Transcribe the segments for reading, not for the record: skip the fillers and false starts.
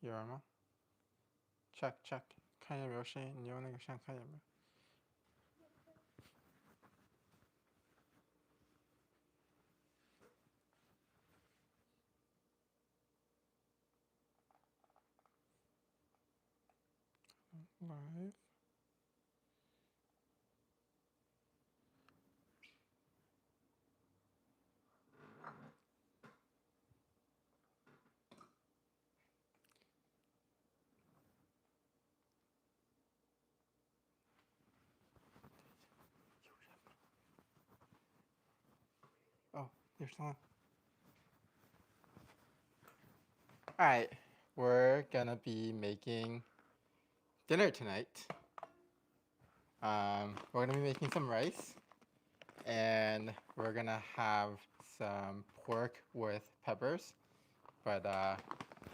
有人吗？check check，看有没有声音，你用那个扇看有没有。Live。Oh, there's someone. Alright, we're gonna be making dinner tonight. We're gonna be making some rice, and we're gonna have some pork with peppers. But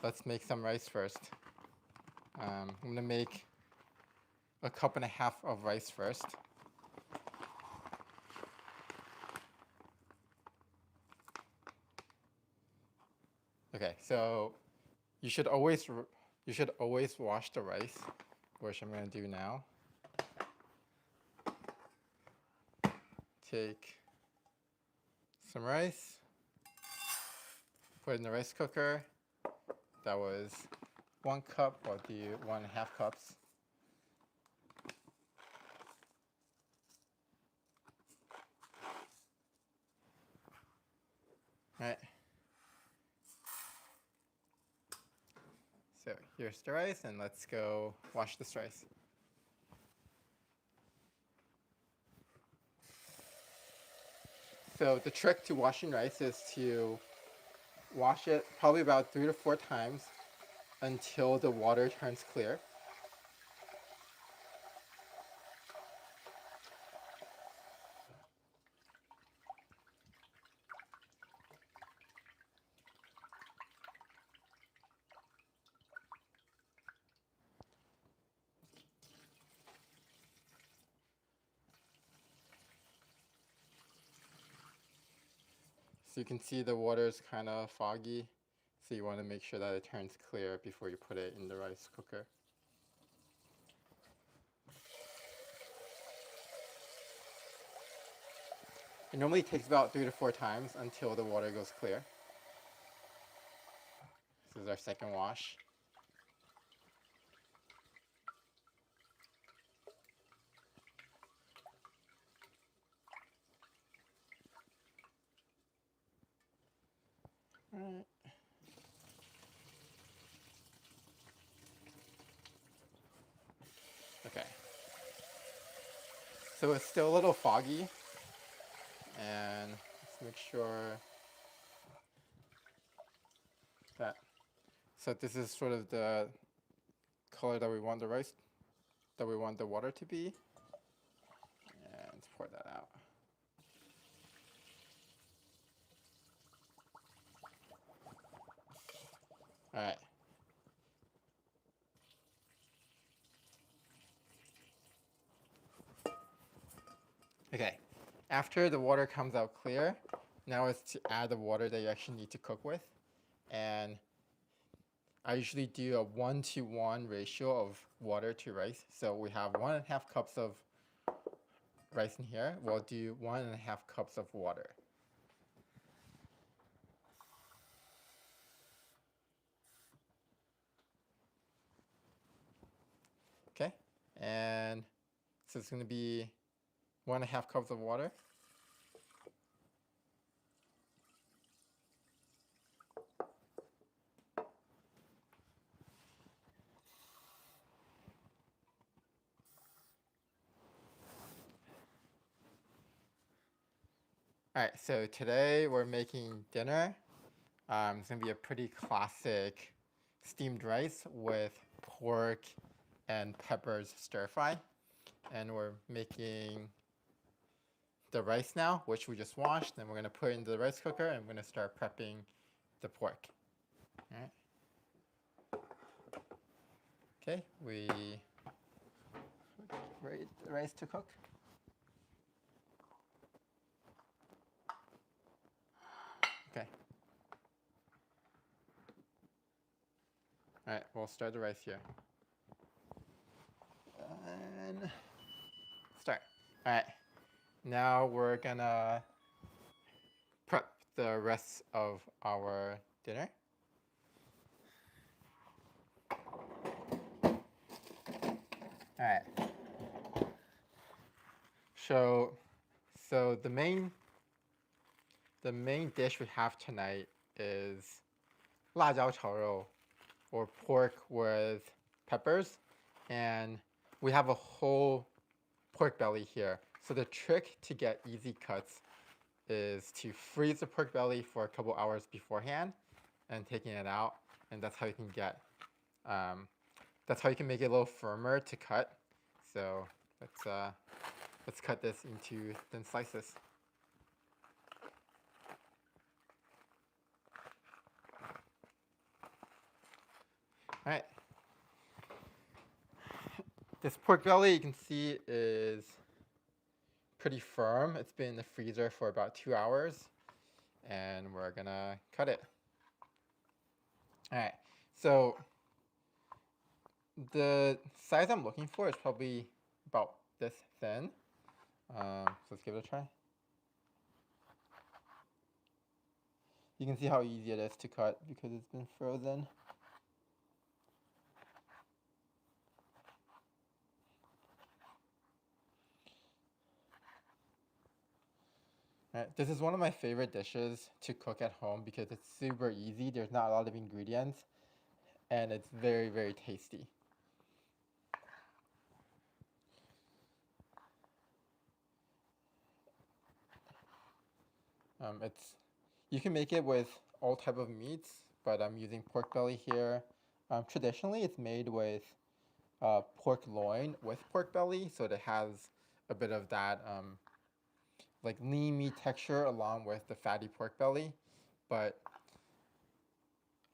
let's make some rice first. I'm gonna make a cup and a half of rice first. Okay, so you should always wash the rice, which I'm gonna do now. Take some rice, put it in the rice cooker. That was 1 cup. I'll do 1.5 cups. All right. So here's the rice, and let's go wash this rice. So the trick to washing rice is to wash it probably about 3 to 4 times until the water turns clear. So you can see the water is kind of foggy, so you want to make sure that it turns clear before you put it in the rice cooker. It normally takes about 3 to 4 times until the water goes clear. This is our second wash. All right. Okay. So it's still a little foggy, and let's make sure that, so this is sort of the color that we want the water to be, and let's pour that out. All right. Okay, after the water comes out clear, now it's to add the water that you actually need to cook with. And I usually do a 1-to-1 ratio of water to rice. So we have 1.5 cups of rice in here. We'll do 1.5 cups of water. Okay, and so it's going to be 1.5 cups of water. All right, so today we're making dinner. It's going to be a pretty classic steamed rice with pork and peppers stir fry. And we're making the rice now, which we just washed. Then we're going to put it into the rice cooker, and we're going to start prepping the pork. All right. Okay, we ready the rice to cook. Okay. All right, we'll start the rice here. And start. All right, now we're gonna prep the rest of our dinner. All right. So the main dish we have tonight is 辣椒炒肉, or pork with peppers, and we have a whole pork belly here. So the trick to get easy cuts is to freeze the pork belly for a couple hours beforehand and taking it out, and that's how you can get that's how you can make it a little firmer to cut. So let's cut this into thin slices. All right. This pork belly, you can see, is pretty firm. It's been in the freezer for about 2 hours, and we're gonna cut it. All right. So the size I'm looking for is probably about this thin. So let's give it a try. You can see how easy it is to cut because it's been frozen. All right, this is one of my favorite dishes to cook at home because it's super easy. There's not a lot of ingredients, and it's very, very tasty. You can make it with all type of meats, but I'm using pork belly here. Traditionally, it's made with pork loin with pork belly, so it has a bit of that like lean meat texture along with the fatty pork belly. But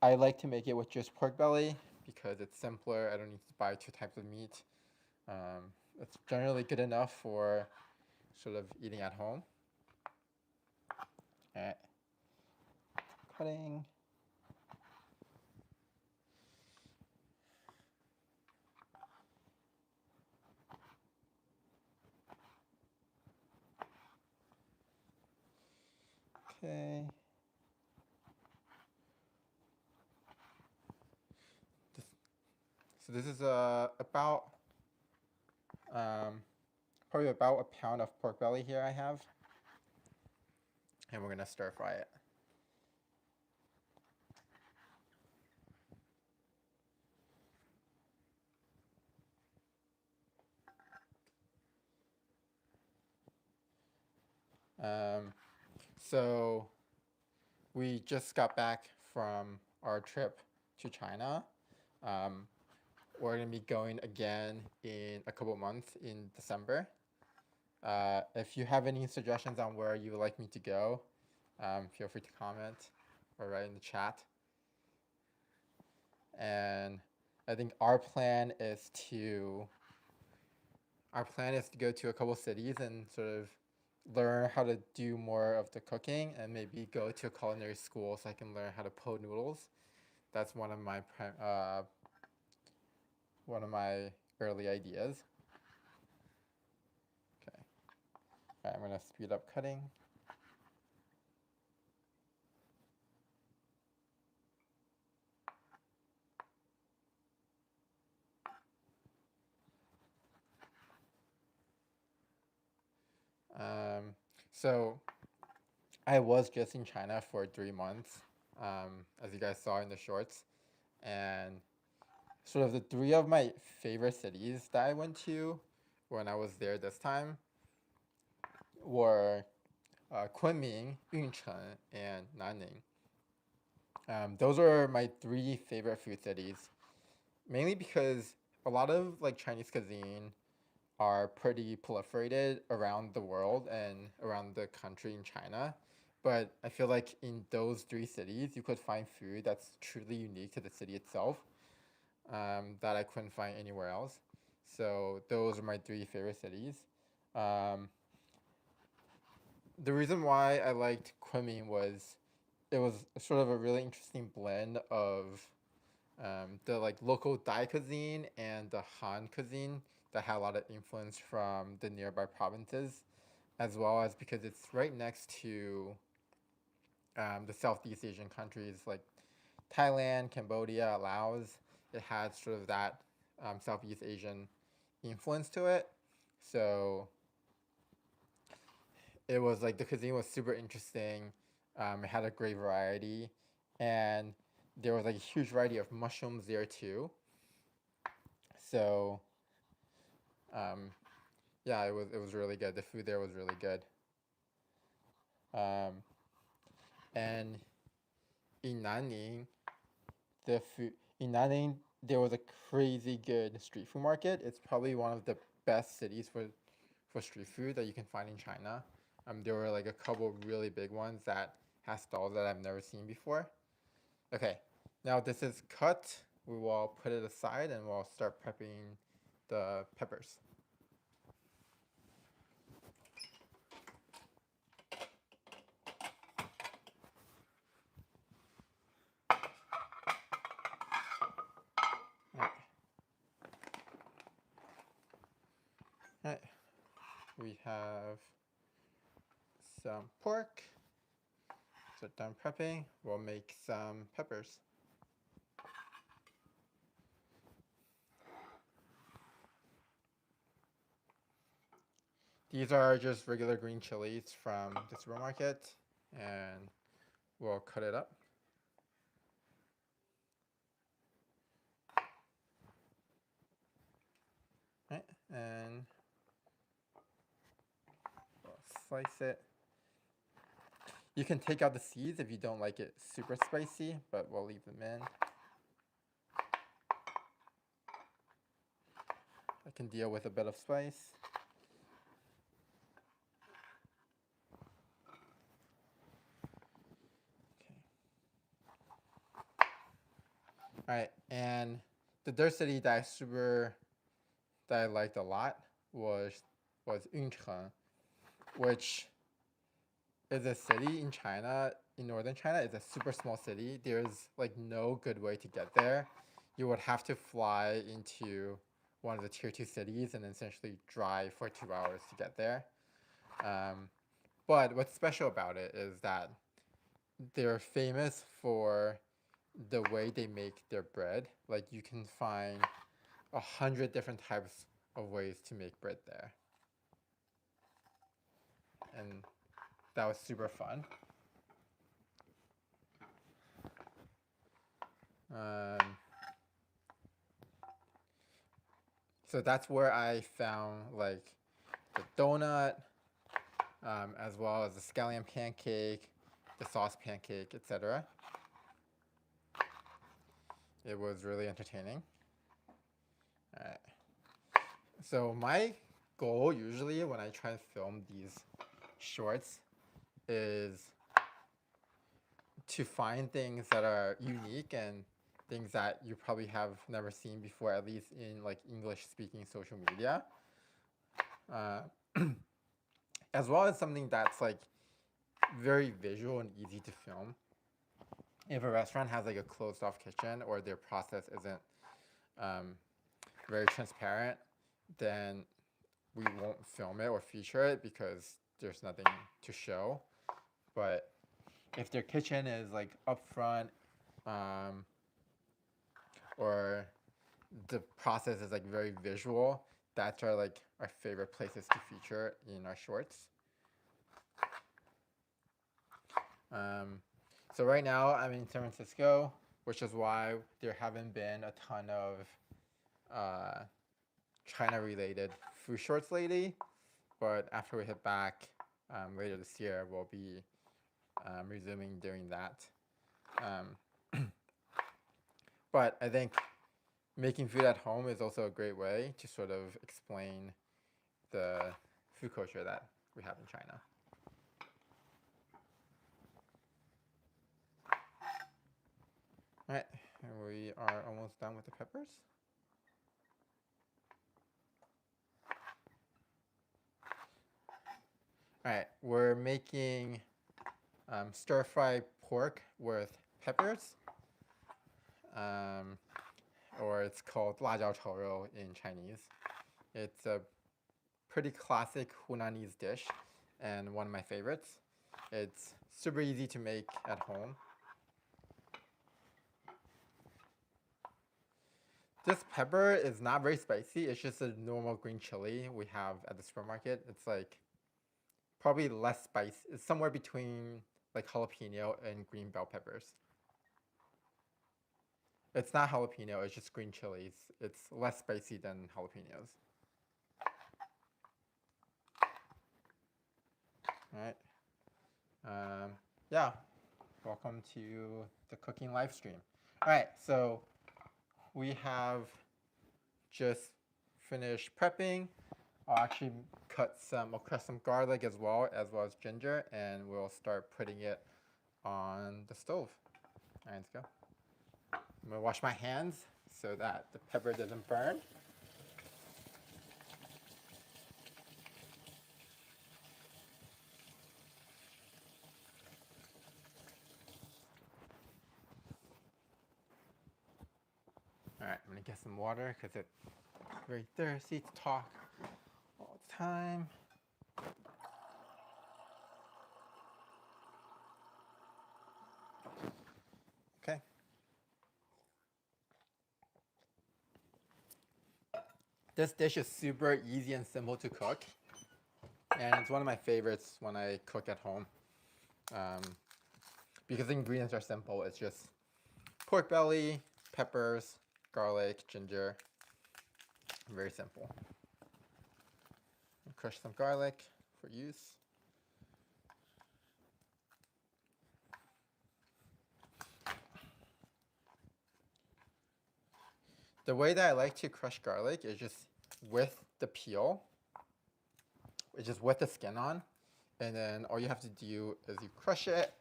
I like to make it with just pork belly because it's simpler. I don't need to buy 2 types of meat. It's generally good enough for sort of eating at home. All right. Cutting. Okay. So this is about probably about a pound of pork belly here I have, and we're gonna stir fry it. So we just got back from our trip to China. We're gonna be going again in a couple months in December. If you have any suggestions on where you would like me to go, feel free to comment or write in the chat. And I think our plan is to go to a couple cities and sort of learn how to do more of the cooking, and maybe go to a culinary school so I can learn how to po noodles. That's one of my early ideas. Okay. All right, I'm gonna speed up cutting. So I was just in China for 3 months, as you guys saw in the shorts, and sort of the 3 of my favorite cities that I went to when I was there this time were Kunming, Yuncheng, and Nanning. Those are my 3 favorite food cities, mainly because a lot of like Chinese cuisine are pretty proliferated around the world and around the country in China. But I feel like in those 3 cities, you could find food that's truly unique to the city itself, that I couldn't find anywhere else. So those are my 3 favorite cities. The reason why I liked Kunming was it was sort of a really interesting blend of the like local Thai cuisine and the Han cuisine that had a lot of influence from the nearby provinces, as well as because it's right next to the Southeast Asian countries like Thailand, Cambodia, Laos. It had sort of that Southeast Asian influence to it. So it was like the cuisine was super interesting. It had a great variety, and there was like a huge variety of mushrooms there too. So um, yeah, it was really good. The food there was really good. Um, and in Nanning, the food in Nanning there was a crazy good street food market. It's probably one of the best cities for street food that you can find in China. There were like a couple really big ones that has stalls that I've never seen before. Okay, now this is cut. We will put it aside and we'll start prepping the peppers. All right. All right. We have some pork. So done prepping, we'll make some peppers. These are just regular green chilies from the supermarket, and we'll cut it up. Right, and we'll slice it. You can take out the seeds if you don't like it super spicy, but we'll leave them in. I can deal with a bit of spice. Okay. All right, and the diversity that I liked a lot was Yuncheng, which is a city in China, in northern China. It's a super small city. There's like no good way to get there. You would have to fly into one of the tier 2 cities and essentially drive for 2 hours to get there. But what's special about it is that they're famous for the way they make their bread. Like you can find 100 different types of ways to make bread there. And that was super fun. So that's where I found like the donut, as well as the scallion pancake, the sauce pancake, etc. It was really entertaining. All right. So my goal usually when I try to film these shorts is to find things that are unique and things that you probably have never seen before, at least in like English speaking social media, as well as something that's like very visual and easy to film. If a restaurant has like a closed off kitchen or their process isn't very transparent, then we won't film it or feature it because there's nothing to show. But if their kitchen is like upfront, or the process is like very visual, that's like our favorite places to feature in our shorts. So right now I'm in San Francisco, which is why there haven't been a ton of China-related food shorts lately. But after we hit back later this year, we'll be resuming doing that. But I think making food at home is also a great way to sort of explain the food culture that we have in China. All right, and we are almost done with the peppers. All right, we're making stir-fry pork with peppers. or it's called 辣椒炒肉 in Chinese. It's a pretty classic Hunanese dish and one of my favorites. It's super easy to make at home. This pepper is not very spicy. It's just a normal green chili we have at the supermarket. It's like probably less spice. It's somewhere between like jalapeno and green bell peppers. It's not jalapeno, it's just green chilies. It's less spicy than jalapenos. All right. Yeah, welcome to the cooking live stream. All right, so we have just finished prepping. I'll crush some garlic as well as ginger, and we'll start putting it on the stove. All right, let's go. I'm gonna wash my hands so that the pepper doesn't burn. All right, I'm gonna get some water because it's very thirsty to talk all the time. Okay. This dish is super easy and simple to cook, and it's one of my favorites when I cook at home. Because the ingredients are simple. It's just pork belly, peppers, garlic, ginger. Very simple. Crush some garlic for use. The way that I like to crush garlic is just with the peel. It's just with the skin on. And then all you have to do is you crush it.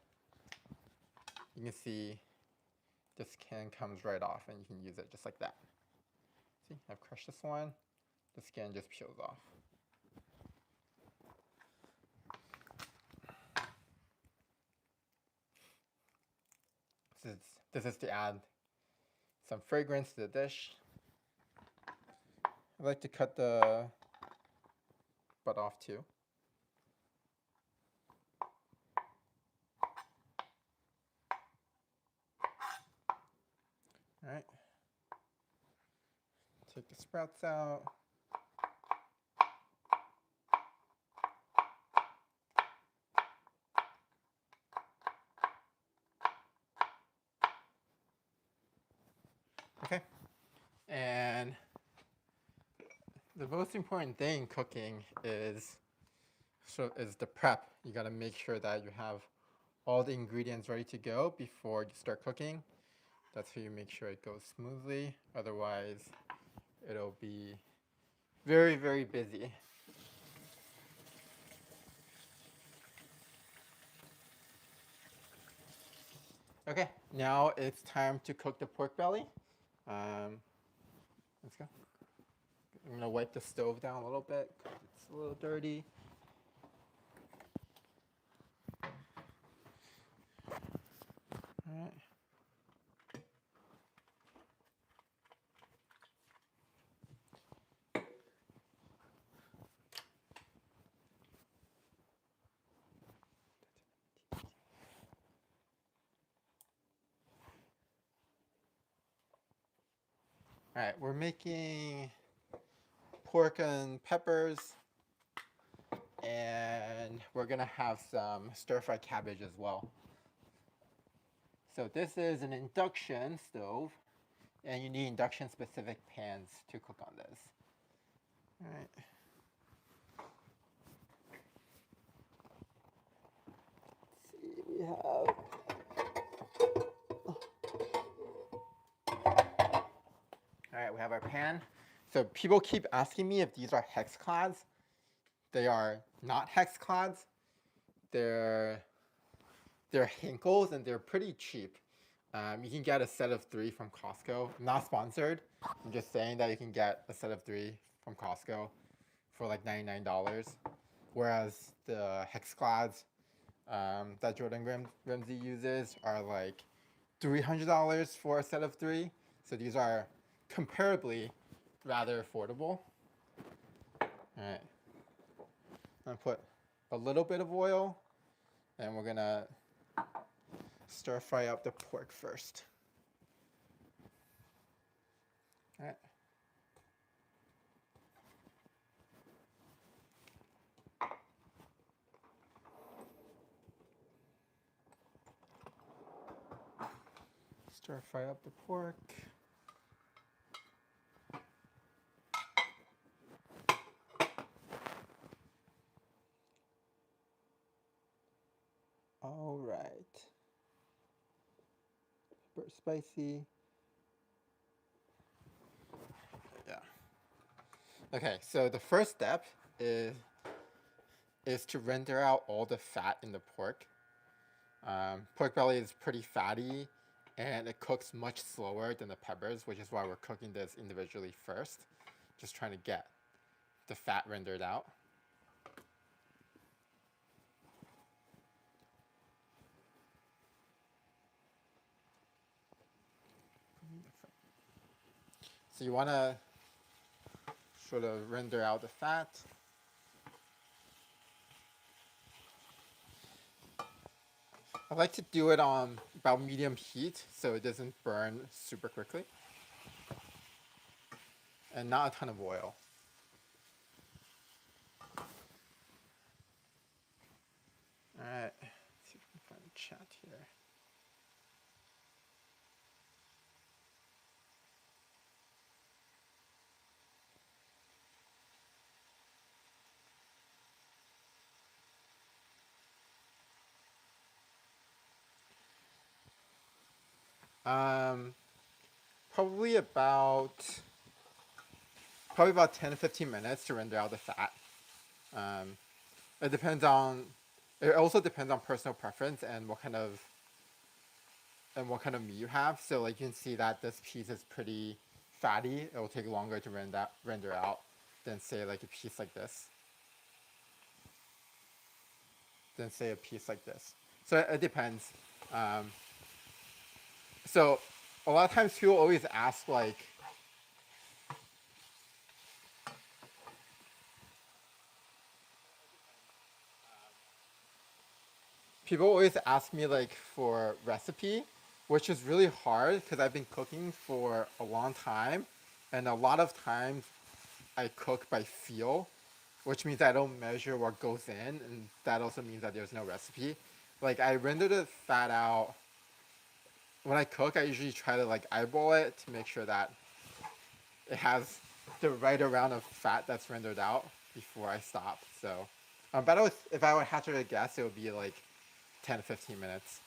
You can see the skin comes right off and you can use it just like that. See, I've crushed this one. The skin just peels off. This is to add some fragrance to the dish. I like to cut the butt off too. All right. Take the sprouts out. Okay. And the most important thing cooking is the prep. You got to make sure that you have all the ingredients ready to go before you start cooking. That's how you make sure it goes smoothly. Otherwise, it'll be very, very busy. Okay, now it's time to cook the pork belly. Let's go. I'm gonna wipe the stove down a little bit because it's a little dirty. All right. All right, we're making pork and peppers, and we're gonna have some stir-fried cabbage as well. So this is an induction stove, and you need induction-specific pans to cook on this. All right. Let's see, we have. All right, we have our pan. So people keep asking me if these are hex clads. They are not hex clads. They're Hinkles and they're pretty cheap. You can get a set of 3 from Costco. I'm not sponsored. I'm just saying that you can get a set of 3 from Costco for like $99. Whereas the hex clads that Jordan Ramsey uses are like $300 for a set of 3. So these are comparably rather affordable. Alright. I'm gonna put a little bit of oil, and we're gonna stir fry up the pork first. Alright. Stir fry up the pork. All right. Pepper spicy. Yeah. Okay, so the first step is to render out all the fat in the pork. Pork belly is pretty fatty, and it cooks much slower than the peppers, which is why we're cooking this individually first. Just trying to get the fat rendered out. So you want to sort of render out the fat. I like to do it on about medium heat so it doesn't burn super quickly. And not a ton of oil. Alright, let's see if we can find a chat here. Probably about 10 to 15 minutes to render out the fat. It depends on. It also depends on personal preference and what kind of meat you have. So like you can see that this piece is pretty fatty. It will take longer to render out than say like a piece like this. So it depends. So a lot of times people always ask like, people always ask me like for recipe, which is really hard because I've been cooking for a long time, and a lot of times I cook by feel, which means I don't measure what goes in, and that also means that there's no recipe. Like I render the fat out. When I cook, I usually try to like eyeball it to make sure that it has the right amount of fat that's rendered out before I stop. So, but if I would have to guess, it would be like 10 to 15 minutes.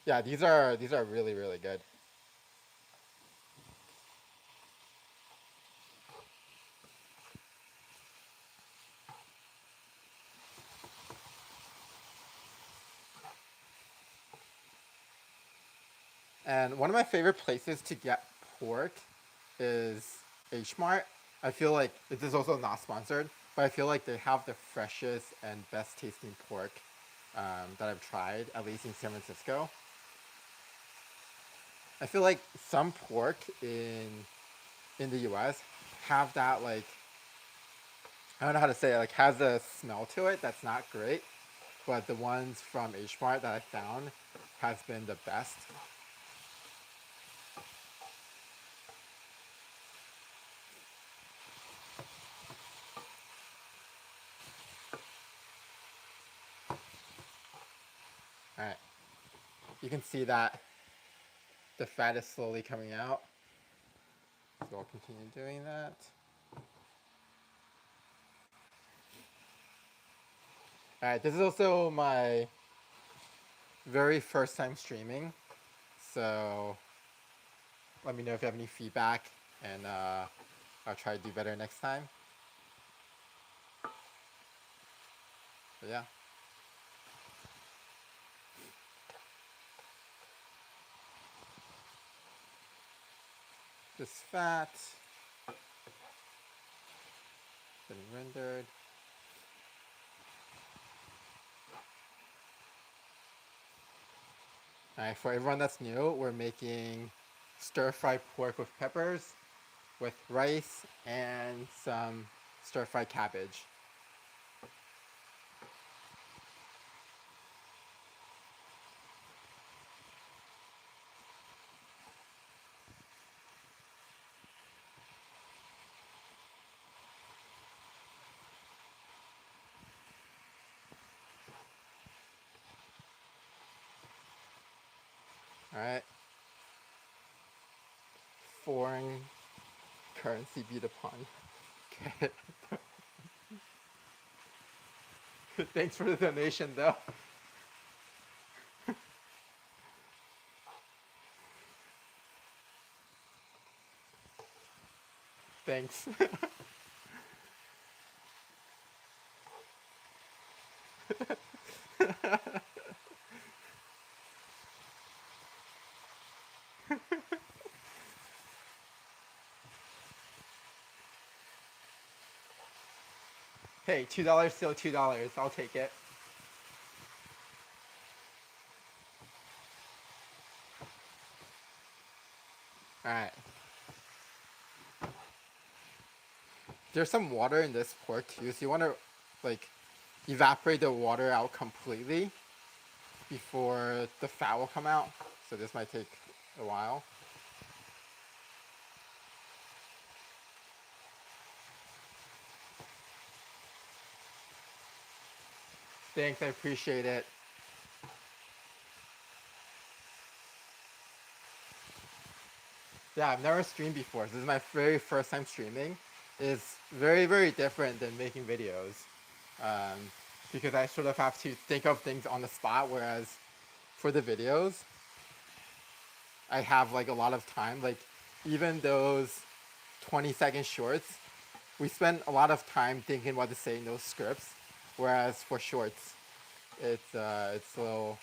Yeah, these are really, really good. And one of my favorite places to get pork is H Mart. I feel like this is also not sponsored, but I feel like they have the freshest and best tasting pork that I've tried, at least in San Francisco. I feel like some pork in the U.S. have that like, I don't know how to say it, like has a smell to it that's not great, but the ones from H Mart that I found has been the best. All right, you can see that the fat is slowly coming out, so I'll continue doing that. All right, this is also my very first time streaming, so let me know if you have any feedback, and I'll try to do better next time. But yeah. This fat getting rendered. All right, for everyone that's new, we're making stir-fried pork with peppers, with rice, and some stir-fried cabbage. All right. Foreign currency beat upon. Okay. Thanks for the donation, though. Thanks. Hey, $2 still $2. I'll take it. All right. There's some water in this pork too, so you want to like evaporate the water out completely before the fat will come out. So this might take a while. Thanks, I appreciate it. Yeah, I've never streamed before. This is my very first time streaming. It's very, very different than making videos. Um, because I sort of have to think of things on the spot, whereas for the videos, I have like a lot of time. Like even those 20-second shorts, we spend a lot of time thinking what to say in those scripts. Whereas for shorts, it's a little,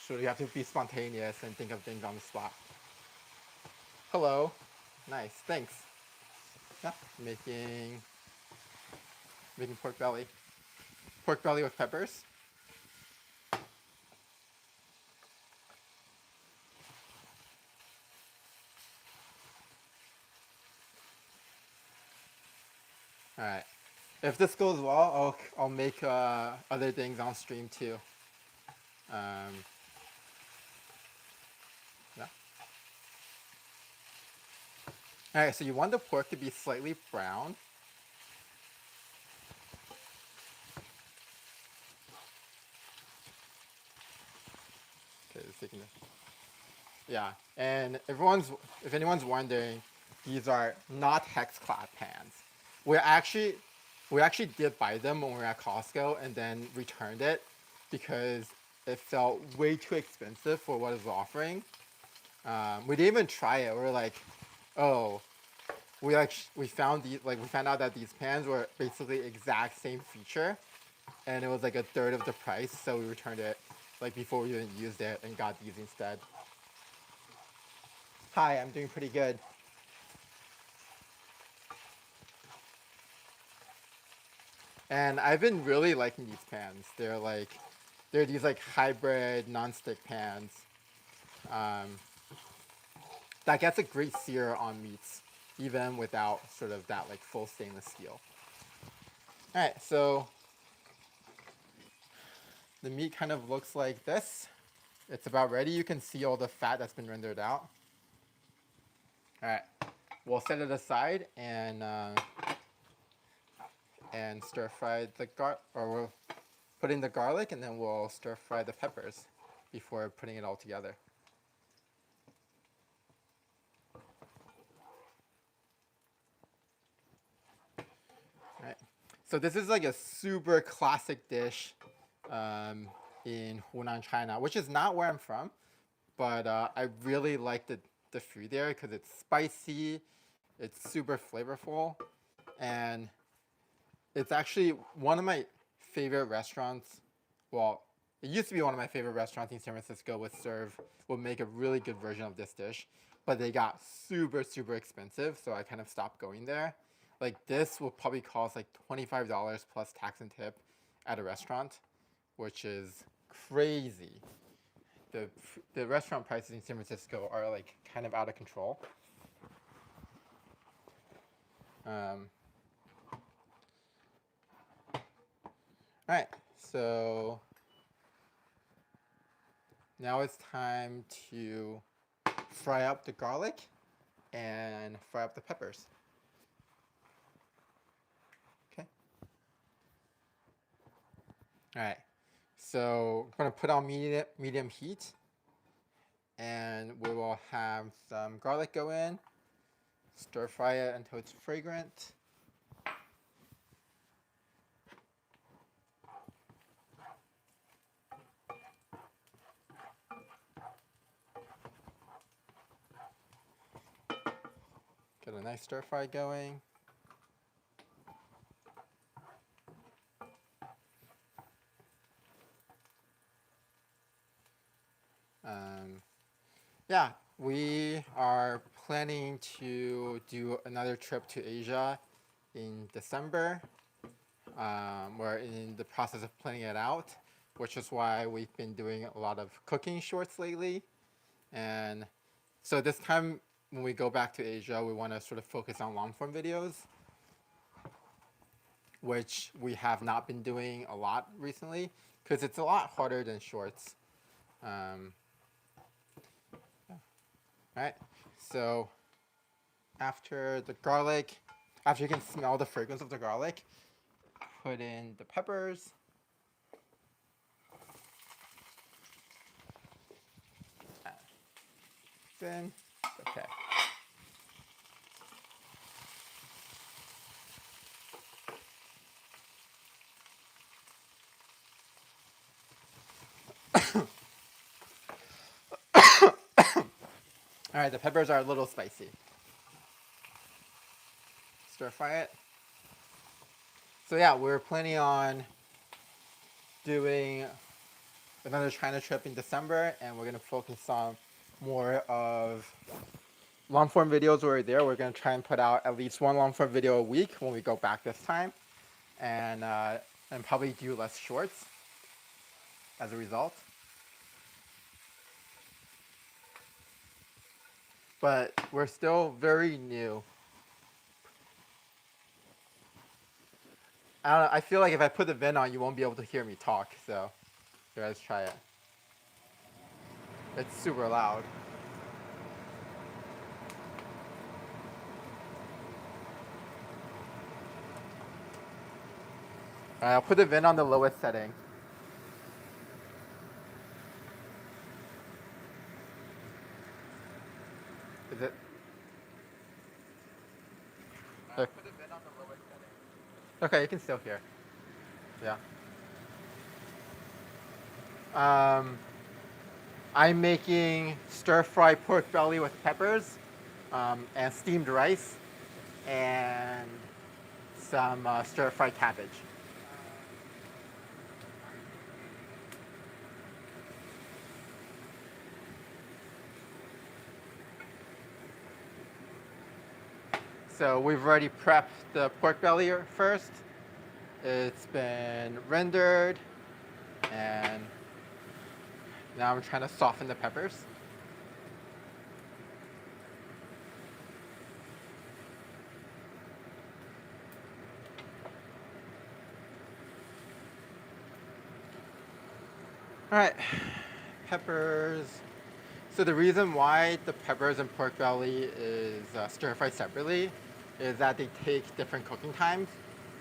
so you have to be spontaneous and think of things on the spot. Hello. Nice. Thanks. Yeah. Making pork belly. Pork belly with peppers. All right. If this goes well, I'll make other things on stream too. Yeah. All right. So you want the pork to be slightly brown. Okay, it's taking it. Yeah, and if anyone's wondering, these are not hex clad pans. We actually did buy them when we were at Costco and then returned it because it felt way too expensive for what it was offering. We didn't even try it. We were like, oh, we found out that these pans were basically exact same feature, and it was like a third of the price. So we returned it like before we even used it and got these instead. Hi, I'm doing pretty good. And I've been really liking these pans. They're these like hybrid non-stick pans that gets a great sear on meats, even without sort of that like full stainless steel. All right, so the meat kind of looks like this. It's about ready. You can see all the fat that's been rendered out. All right, we'll set it aside and stir fry we'll put in the garlic and then we'll stir fry the peppers before putting it all together. All right, so this is like a super classic dish in Hunan, China, which is not where I'm from, but I really like the food there because it's spicy, it's super flavorful, and it's actually one of my favorite restaurants. Well, it used to be one of my favorite restaurants in San Francisco would make a really good version of this dish, but they got super, super expensive, so I kind of stopped going there. Like this will probably cost like $25 plus tax and tip at a restaurant, which is crazy. the restaurant prices in San Francisco are like kind of out of control. All right, so now it's time to fry up the garlic and fry up the peppers. Okay. All right, so I'm gonna put on medium heat, and we will have some garlic go in, stir fry it until it's fragrant. Get a nice stir fry going. Yeah, we are planning to do another trip to Asia in December. We're in the process of planning it out, which is why we've been doing a lot of cooking shorts lately. And so this time when we go back to Asia, we want to sort of focus on long form videos, which we have not been doing a lot recently because it's a lot harder than shorts. All right, so after you can smell the fragrance of the garlic, put in the peppers. Then, okay. All right, the peppers are a little spicy. Stir fry it. So yeah, we're planning on doing another China trip in December, and we're gonna focus on more of long form videos. Where we're there, we're gonna try and put out at least one long form video a week when we go back this time, and probably do less shorts as a result. But we're still very new. I don't know, I feel like if I put the vent on, you won't be able to hear me talk. So, here, let's try it. It's super loud. All right, I'll put the vent on the lowest setting. Is it? Put the vent on the lowest setting. Okay, you can still hear. Yeah. I'm making stir-fry pork belly with peppers, and steamed rice, and some stir-fry cabbage. So we've already prepped the pork belly first. It's been rendered, and now I'm trying to soften the peppers. All right, peppers. So the reason why the peppers and pork belly is stir-fried separately is that they take different cooking times.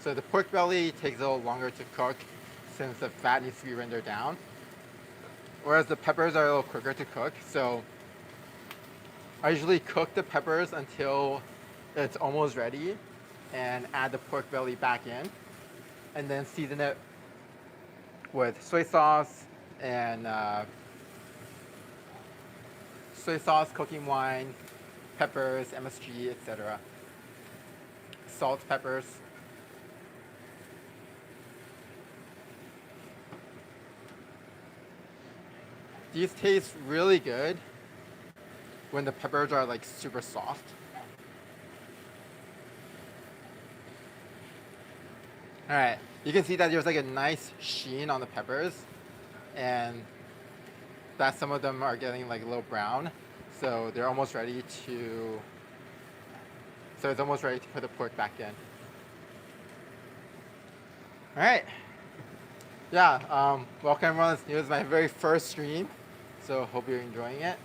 So the pork belly takes a little longer to cook since the fat needs to be rendered down, whereas the peppers are a little quicker to cook. So I usually cook the peppers until it's almost ready and add the pork belly back in, and then season it with soy sauce and cooking wine, peppers, MSG, etc. Salt, peppers. These taste really good when the peppers are like super soft. All right, you can see that there's like a nice sheen on the peppers, and that some of them are getting like a little brown. So they're almost ready to, so it's almost ready to put the pork back in. All right. Yeah, welcome everyone. This is my very first stream, so hope you're enjoying it.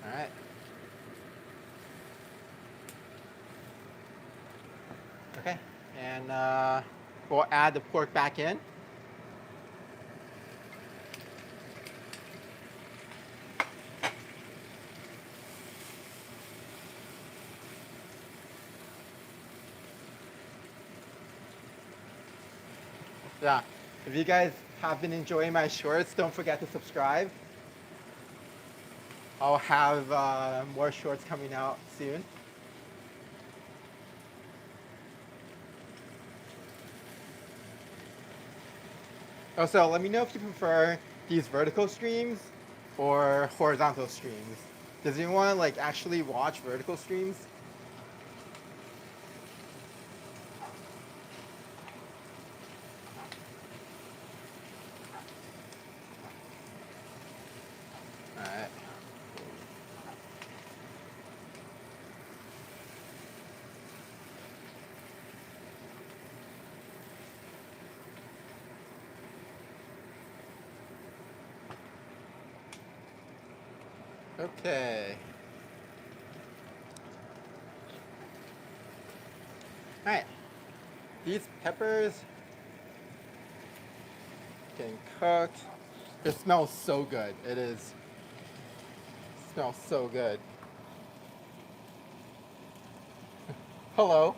All right. Okay, and we'll add the pork back in. Yeah, if you guys have been enjoying my shorts, don't forget to subscribe. I'll have more shorts coming out soon. Also, let me know if you prefer these vertical streams or horizontal streams. Does anyone like actually watch vertical streams? All right. Okay. All right. These peppers getting cooked. It smells so good. It smells so good. Hello.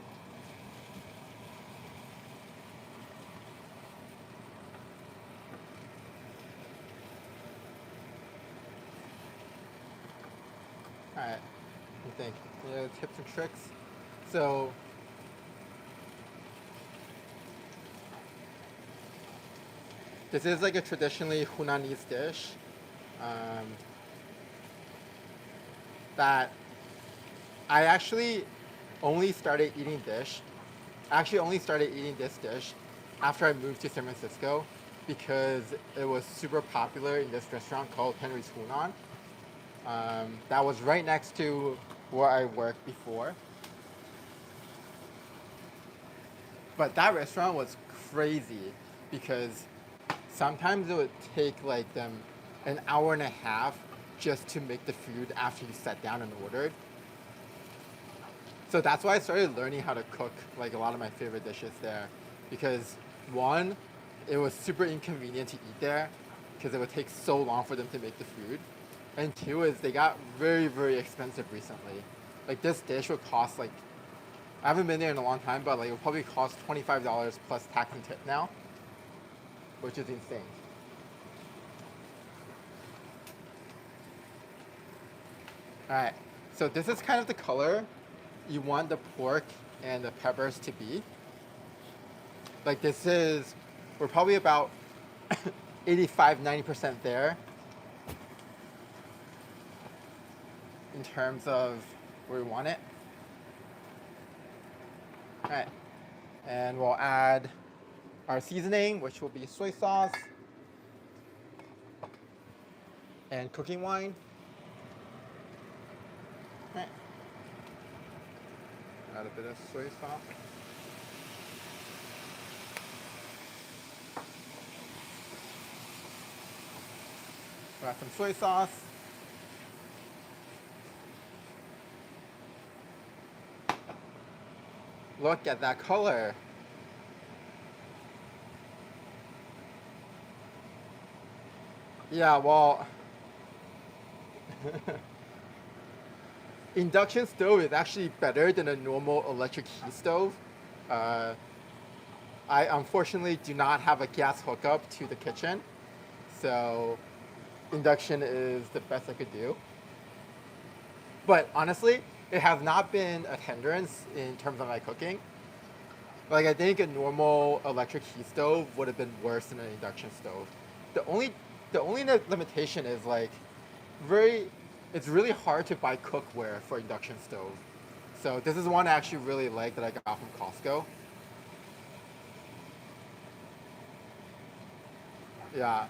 All right. I think tips and tricks. So this is like a traditionally Hunanese dish that I actually only started eating this dish after I moved to San Francisco because it was super popular in this restaurant called Henry's Hunan. That was right next to where I worked before. But that restaurant was crazy because sometimes it would take like them an hour and a half just to make the food after you sat down and ordered. So that's why I started learning how to cook like a lot of my favorite dishes there. Because one, it was super inconvenient to eat there because it would take so long for them to make the food. And two is they got very, very expensive recently. Like this dish would cost like, I haven't been there in a long time, but like it would probably cost $25 plus tax and tip now, which is insane. All right, so this is kind of the color you want the pork and the peppers to be. Like we're probably about 85, 90% there in terms of where we want it. All right, and we'll add our seasoning, which will be soy sauce and cooking wine. All right. Add a bit of soy sauce. We'll add some soy sauce. Look at that color. Yeah, well, induction stove is actually better than a normal electric heat stove. I unfortunately do not have a gas hookup to the kitchen, so induction is the best I could do. But honestly, it has not been a hindrance in terms of my cooking. Like I think a normal electric heat stove would have been worse than an induction stove. The only limitation is like it's really hard to buy cookware for induction stove. So this is one I actually really like that I got from Costco. Yeah.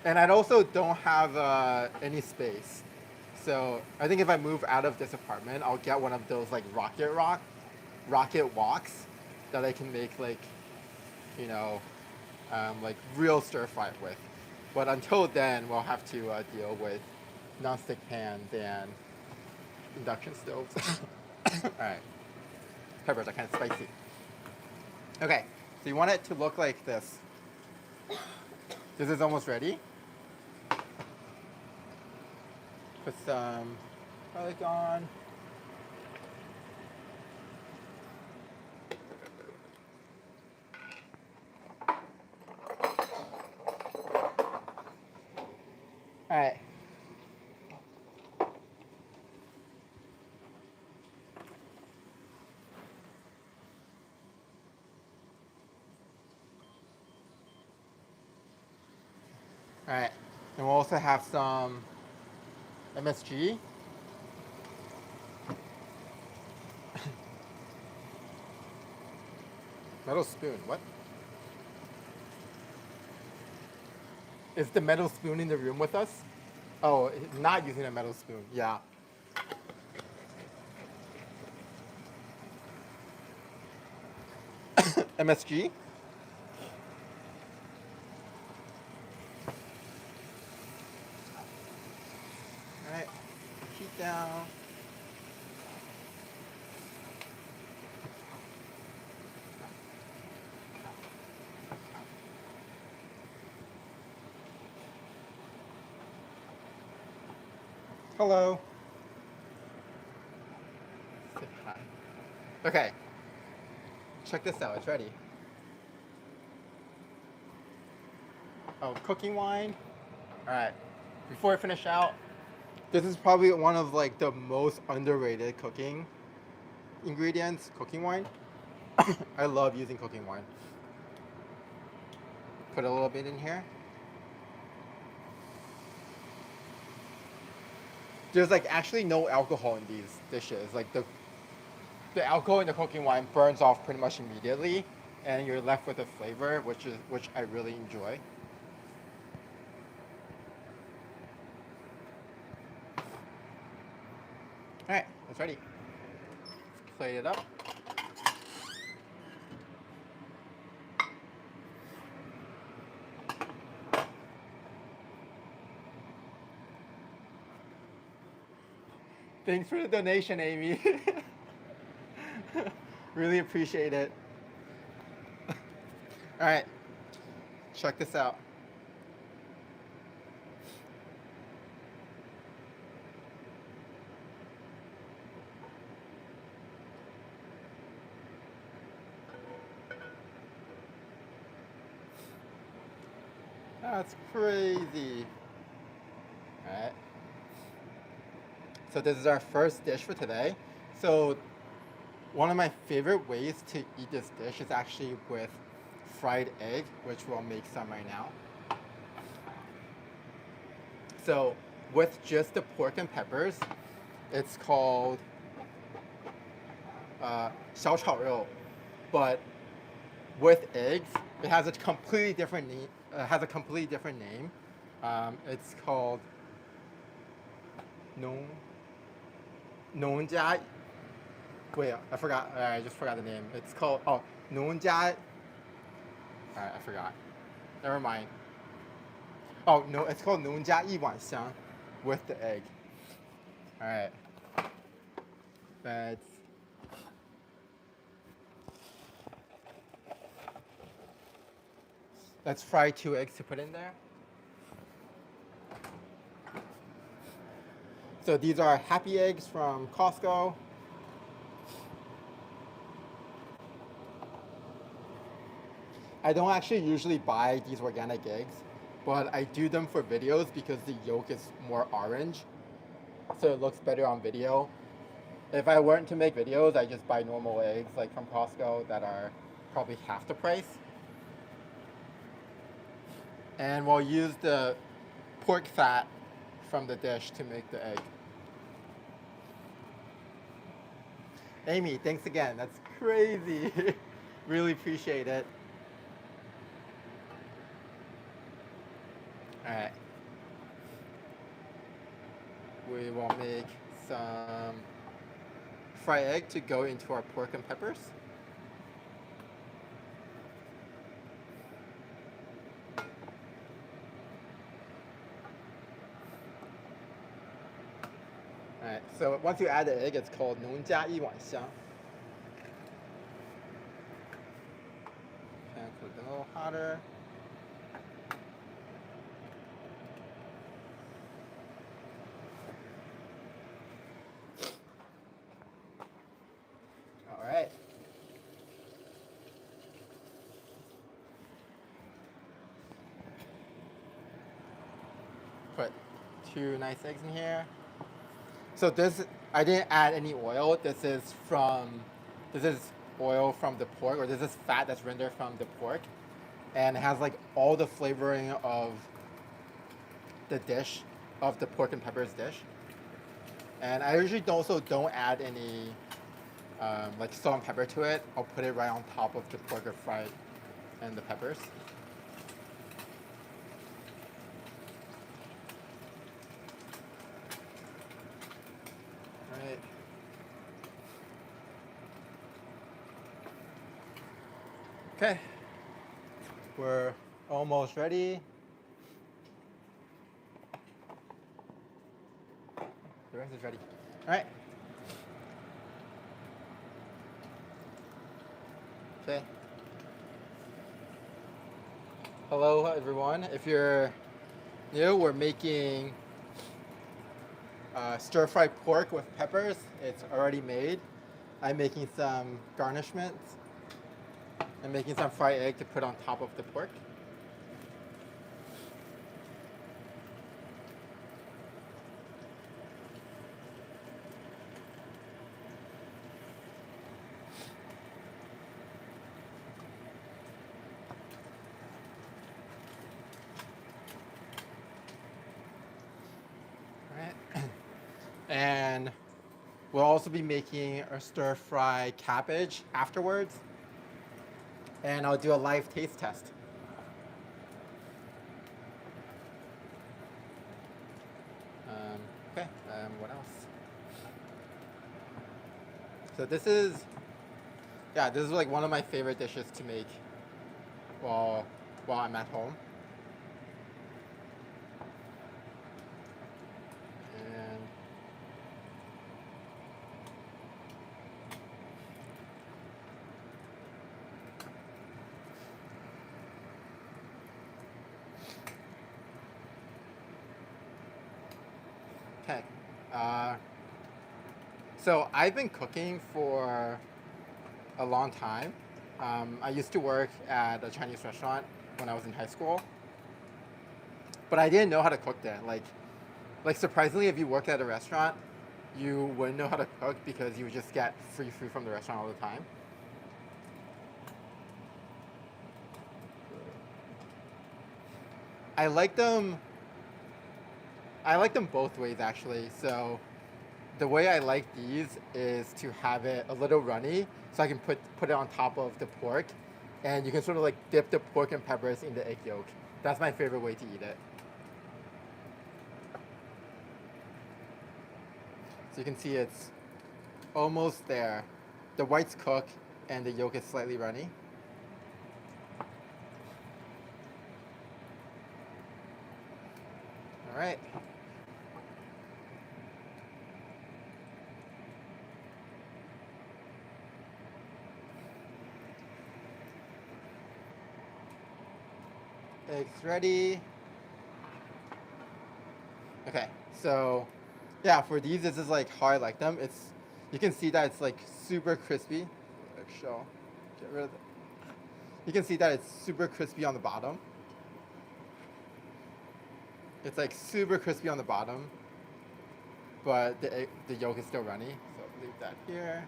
And I also don't have any space. So I think if I move out of this apartment, I'll get one of those like rocket walks that I can make like, you know, like real stir fry with. But until then, we'll have to deal with nonstick pans and induction stoves. All right, peppers are kind of spicy. Okay, so you want it to look like this. This is almost ready. Put some garlic on. All right. All right. And we'll also have some MSG. Metal spoon. What? Is the metal spoon in the room with us? Oh, not using a metal spoon. Yeah. MSG. All right. Heat down. Hello. Say hi. Okay. Check this out. It's ready. Oh, cooking wine. All right. Before I finish out, this is probably one of like the most underrated cooking ingredients, cooking wine. I love using cooking wine. Put a little bit in here. There's like actually no alcohol in these dishes. Like the alcohol in the cooking wine burns off pretty much immediately, and you're left with a flavor, which I really enjoy. All right, it's ready. Plate it up. Thanks for the donation, Amy. Really appreciate it. All right, check this out. That's crazy. All right. So this is our first dish for today. So one of my favorite ways to eat this dish is actually with fried egg, which we'll make some right now. So with just the pork and peppers, it's called 小炒肉, but with eggs, it has a completely different name. It's called 农农家. Wait, I forgot. I just forgot the name. It's called 农家. Alright, I forgot. Never mind. Oh no, it's called 农家一碗香 with the egg. Alright. Let's fry 2 eggs to put in there. So these are happy eggs from Costco. I don't actually usually buy these organic eggs, but I do them for videos because the yolk is more orange, so it looks better on video. If I weren't to make videos, I just buy normal eggs like from Costco that are probably half the price. And we'll use the pork fat from the dish to make the egg. Amy, thanks again. That's crazy. Really appreciate it. All right. We will make some fried egg to go into our pork and peppers. All right. So once you add the egg, it's called 农家一碗香. And cook it a little hotter. All right. Put 2 nice eggs in here. So this, I didn't add any oil. This is oil from the pork, or this is fat that's rendered from the pork, and it has like all the flavoring of the dish, of the pork and peppers dish. And I usually also don't add any like salt and pepper to it. I'll put it right on top of the pork or fried and the peppers. Right. Okay, we're almost ready. The rest is ready. All right. Okay. Hello, everyone. If you're new, we're making stir-fried pork with peppers. It's already made. I'm making some garnishments. I'm making some fried egg to put on top of the pork. And we'll also be making a stir-fry cabbage afterwards. And I'll do a live taste test. Okay, what else? So this is like one of my favorite dishes to make while I'm at home. Okay. So I've been cooking for a long time. I used to work at a Chinese restaurant when I was in high school, but I didn't know how to cook there. Like surprisingly, if you worked at a restaurant, you wouldn't know how to cook because you would just get free food from the restaurant all the time. I like them both ways actually. So the way I like these is to have it a little runny, so I can put it on top of the pork, and you can sort of like dip the pork and peppers in the egg yolk. That's my favorite way to eat it. So you can see it's almost there. The white's cooked and the yolk is slightly runny. All right. Eggs ready. Okay, so yeah, for these, this is like how I like them. You can see that it's like super crispy. Eggshell, get rid of it. You can see that it's super crispy on the bottom. It's like super crispy on the bottom, but the yolk is still runny. So leave that here.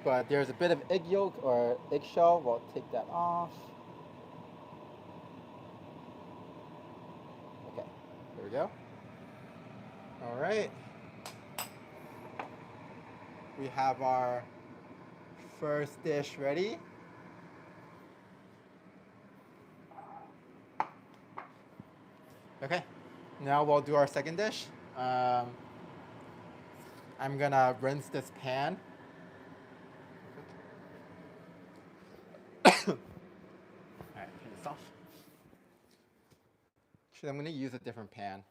But there's a bit of egg yolk or eggshell. We'll take that off. Okay, there we go. All right. We have our first dish ready. Now we'll do our second dish. I'm gonna rinse this pan. All right, turn this off. Actually, I'm gonna use a different pan.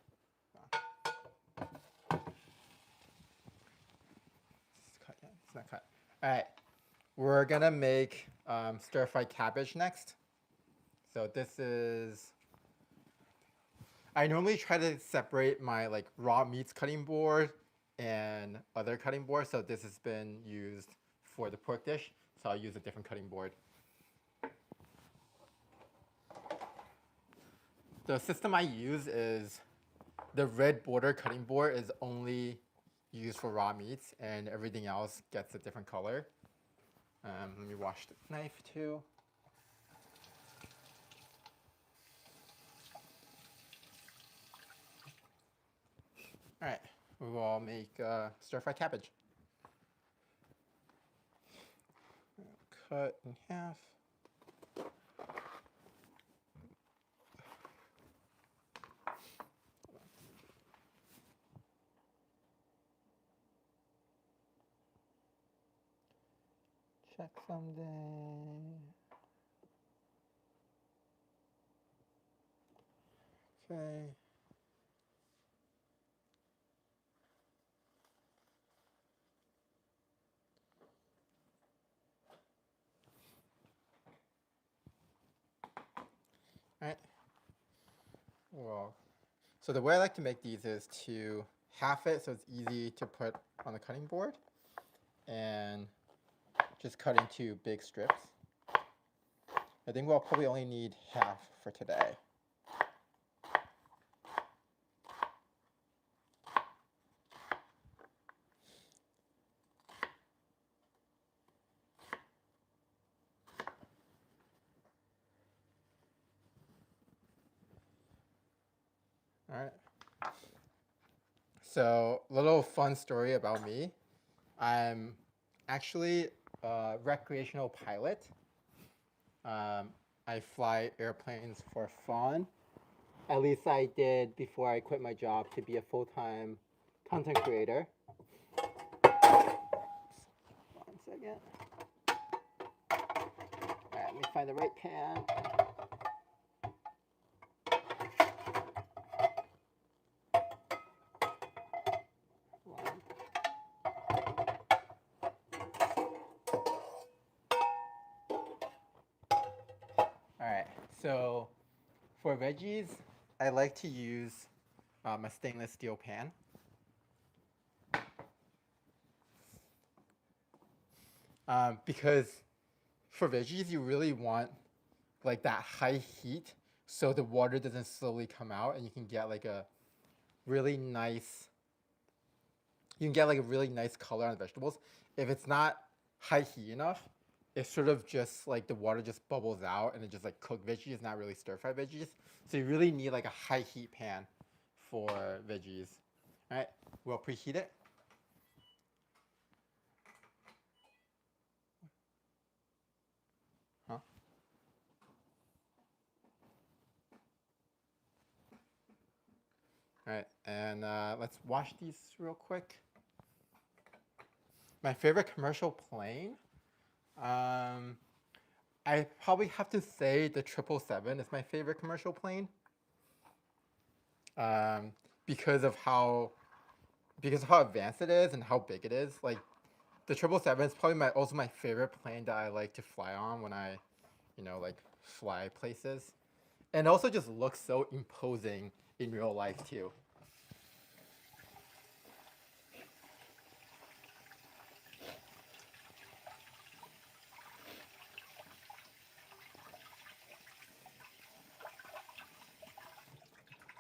It's not cut. All right, we're gonna make stir-fried cabbage next. So this is. I normally try to separate my like raw meats cutting board and other cutting board. So this has been used for the pork dish. So I'll use a different cutting board. The system I use is the red border cutting board is only used for raw meats, and everything else gets a different color. Let me wash the knife too. All right, we will make stir-fried cabbage. Cut in half. Check something. Okay. All right. Well, so the way I like to make these is to half it so it's easy to put on the cutting board, and just cut into big strips. I think we'll probably only need half for today. All right. So, a little fun story about me. I'm actually a recreational pilot. I fly airplanes for fun. At least I did before I quit my job to be a full-time content creator. 1 second. All right, let me find the right pan. Alright, so for veggies, I like to use a stainless steel pan. Because for veggies, you really want like that high heat so the water doesn't slowly come out, and you can get like a really nice color on the vegetables. If it's not high heat enough, it's sort of just like the water just bubbles out and it just like cooked veggies, not really stir-fried veggies. So you really need like a high heat pan for veggies. All right, we'll preheat it. Huh? All right, and let's wash these real quick. My favorite commercial plane? I probably have to say the 777 is my favorite commercial plane. Because of how advanced it is and how big it is. Like the 777 is probably also my favorite plane that I like to fly on when I, like fly places. And it also just looks so imposing in real life too.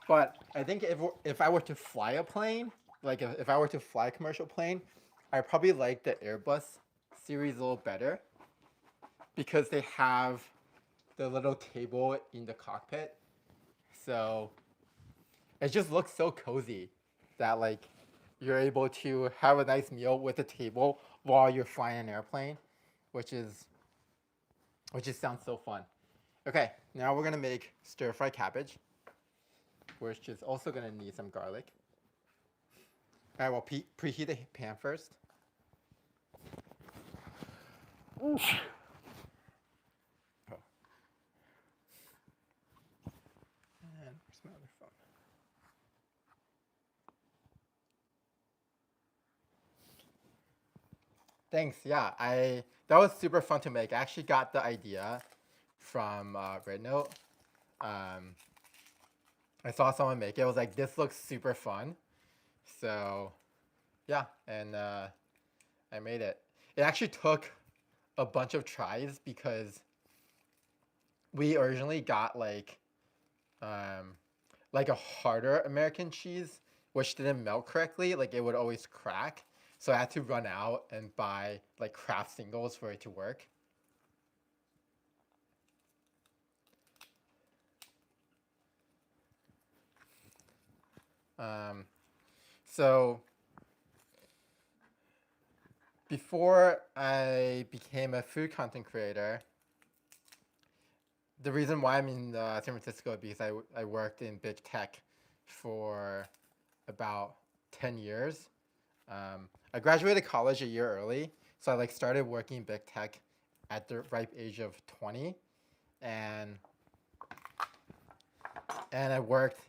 But I think if I were to fly a plane, like if I were to fly a commercial plane, I probably like the Airbus series a little better because they have the little table in the cockpit. So it just looks so cozy that like you're able to have a nice meal with a table while you're flying an airplane, which just sounds so fun. Okay, now we're gonna make stir-fry cabbage. which is also going to need some garlic. All right, we'll preheat the pan first. Oof. Oh. And where's my other phone? Thanks. Yeah, that was super fun to make. I actually got the idea from Red Note. I saw someone make it. I was like, this looks super fun. So, yeah, and I made it. It actually took a bunch of tries because we originally got like a harder American cheese, which didn't melt correctly. Like it would always crack. So I had to run out and buy like Kraft singles for it to work. So before I became a food content creator, the reason why I'm in San Francisco is because I worked in big tech for about 10 years. I graduated college a year early, so I like started working in big tech at the ripe age of 20, and I worked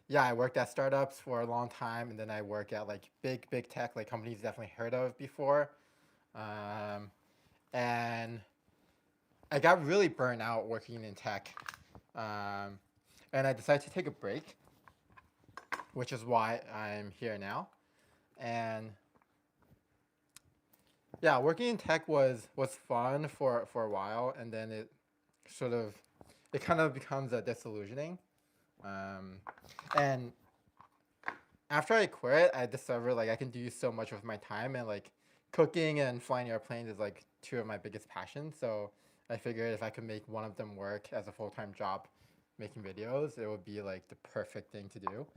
at startups for a long time, and then I worked at like big tech, like companies definitely heard of before, and I got really burnt out working in tech, and I decided to take a break, which is why I'm here now, and yeah, working in tech was fun for a while, and then it kind of becomes a disillusioning. And after I quit, I discovered like I can do so much with my time, and like cooking and flying airplanes is like two of my biggest passions. So I figured if I could make one of them work as a full-time job, making videos, it would be like the perfect thing to do.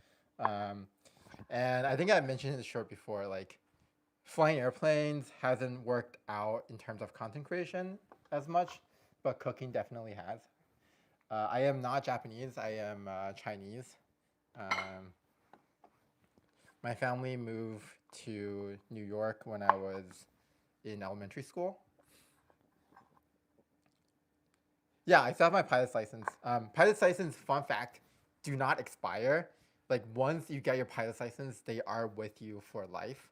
And I think I mentioned in the short before, like flying airplanes hasn't worked out in terms of content creation as much, but cooking definitely has. I am not Japanese. I am Chinese. My family moved to New York when I was in elementary school. Yeah, I still have my pilot's license. Pilot's license, fun fact, do not expire. Like once you get your pilot's license, they are with you for life.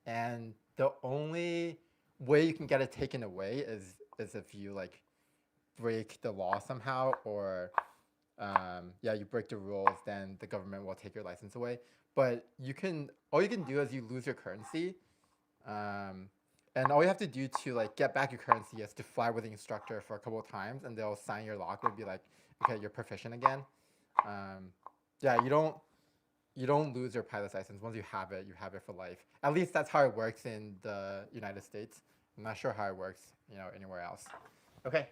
And the only way you can get it taken away is if you like break the law somehow, or you break the rules, then the government will take your license away. But all you can do is you lose your currency, and all you have to do to like get back your currency is to fly with the instructor for a couple of times, and they'll sign your log. It'll be like, okay, you're proficient again. You don't lose your pilot's license. Once you have it for life. At least that's how it works in the United States. I'm not sure how it works, anywhere else. Okay.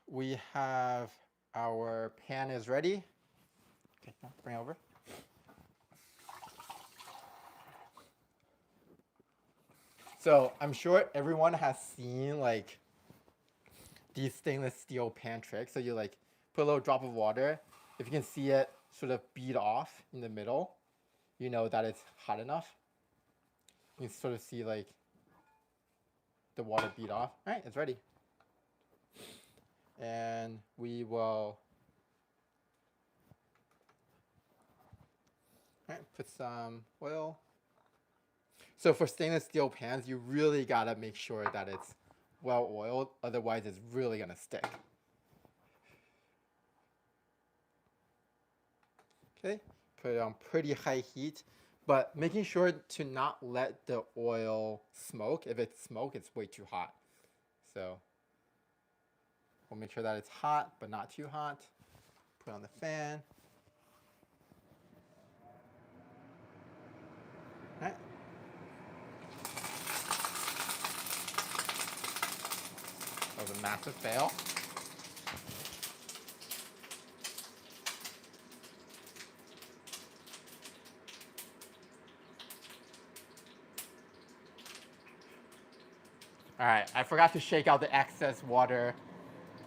We have our pan is ready. Okay, bring it over. So I'm sure everyone has seen like these stainless steel pan tricks. So you like put a little drop of water. If you can see it sort of bead off in the middle, you know that it's hot enough. You can sort of see like the water bead off. All right, it's ready. And we will put some oil. So for stainless steel pans, you really gotta make sure that it's well oiled, otherwise it's really gonna stick. Okay, put it on pretty high heat, but making sure to not let the oil smoke. If it's smoke, it's way too hot. So we'll make sure that it's hot, but not too hot. Put it on the fan. All right. That was a massive fail. All right, I forgot to shake out the excess water.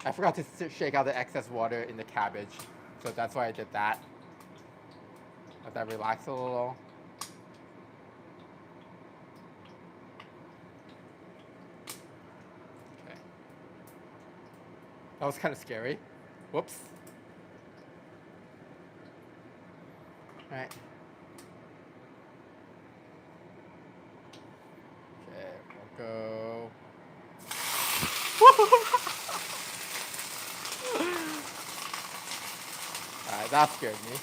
I forgot to shake out the excess water in the cabbage. So that's why I did that. Let that relax a little. Okay. That was kind of scary. Whoops. All right. Okay, we'll go. Alright, that scared me.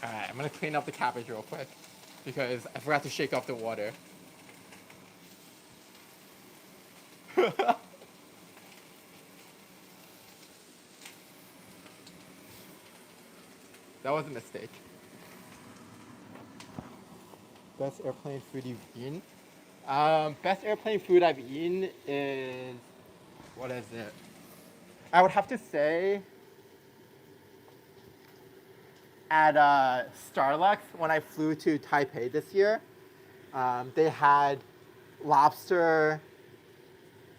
Alright, I'm gonna clean up the cabbage real quick because I forgot to shake off the water. That was a mistake. Best airplane food you've eaten? Best airplane food I've eaten is, what is it? I would have to say at Starbucks when I flew to Taipei this year. They had lobster.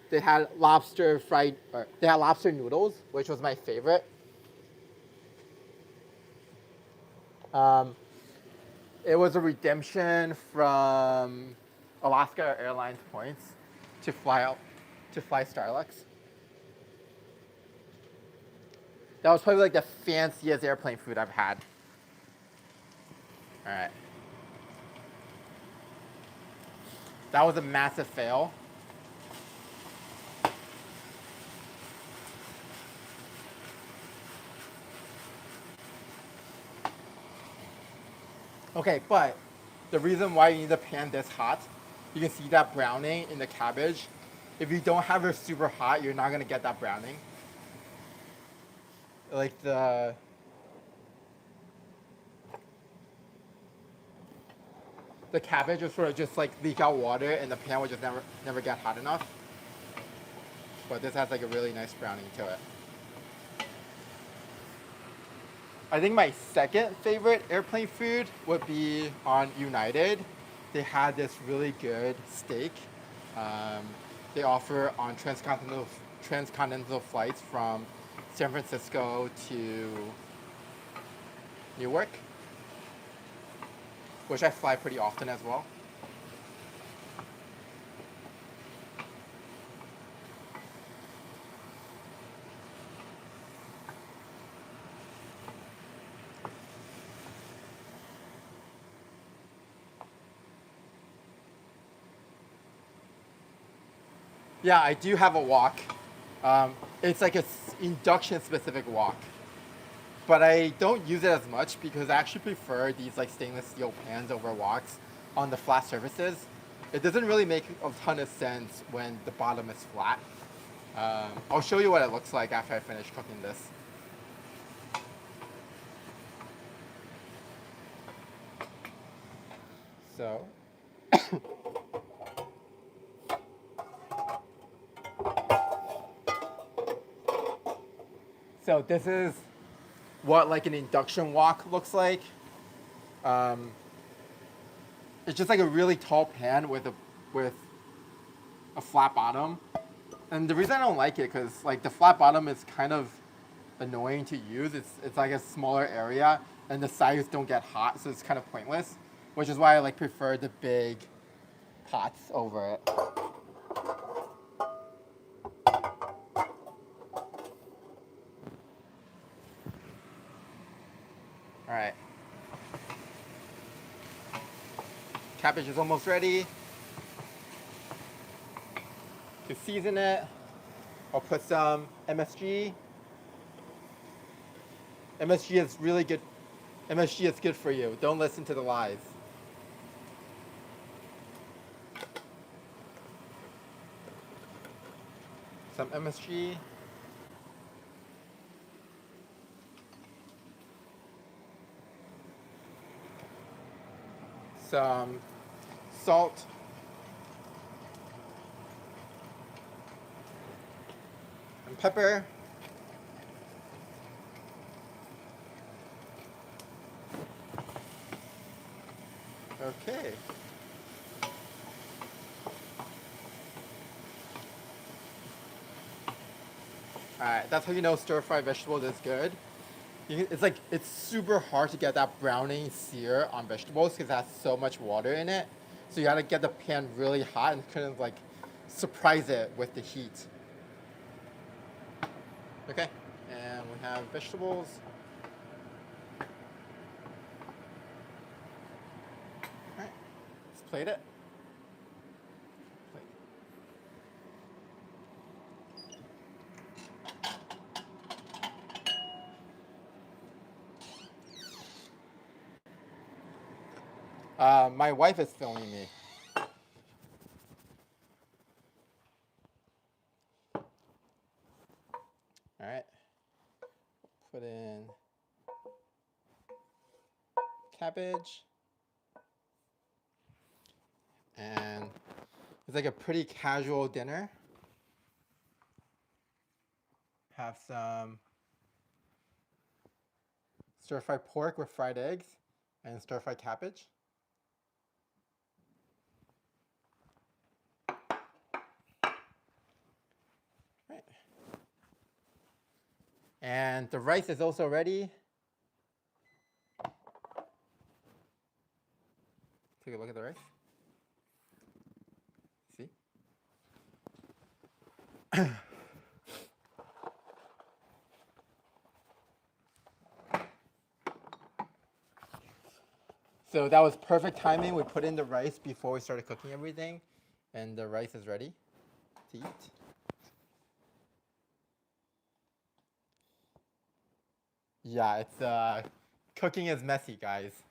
They had lobster fried. Or they had lobster noodles, which was my favorite. It was a redemption from Alaska Airlines points to fly Starbucks. That was probably like the fanciest airplane food I've had. All right. That was a massive fail. Okay, but the reason why you need the pan this hot, you can see that browning in the cabbage. If you don't have it super hot, you're not gonna get that browning. Like the cabbage will sort of just like leak out water and the pan will just never get hot enough. But this has like a really nice browning to it. I think my second favorite airplane food would be on United. They had this really good steak. They offer on transcontinental flights from San Francisco to Newark, which I fly pretty often as well. Yeah, I do have a wok. It's like an induction specific wok. But I don't use it as much because I actually prefer these like stainless steel pans over woks on the flat surfaces. It doesn't really make a ton of sense when the bottom is flat. I'll show you what it looks like after I finish cooking this. So, so this is what like an induction wok looks like. It's just like a really tall pan with a flat bottom. And the reason I don't like it, because like the flat bottom is kind of annoying to use. It's like a smaller area, and the sides don't get hot, so it's kind of pointless. Which is why I like prefer the big pots over it. All right. Cabbage is almost ready. To season it, I'll put some MSG. MSG is really good. MSG is good for you. Don't listen to the lies. Some MSG. Some salt. And pepper. Okay. Alright, that's how you know stir-fried vegetables is good. It's like, it's super hard to get that browning sear on vegetables because it has so much water in it. So you gotta get the pan really hot and kind of like surprise it with the heat. Okay, and we have vegetables. Alright, let's plate it. My wife is filming me. All right. Put in cabbage. And it's like a pretty casual dinner. Have some stir-fried pork with fried eggs and stir-fried cabbage. Right. And the rice is also ready. Take a look at the rice. See? So that was perfect timing. We put in the rice before we started cooking everything, and the rice is ready to eat. Yeah, it's cooking is messy, guys.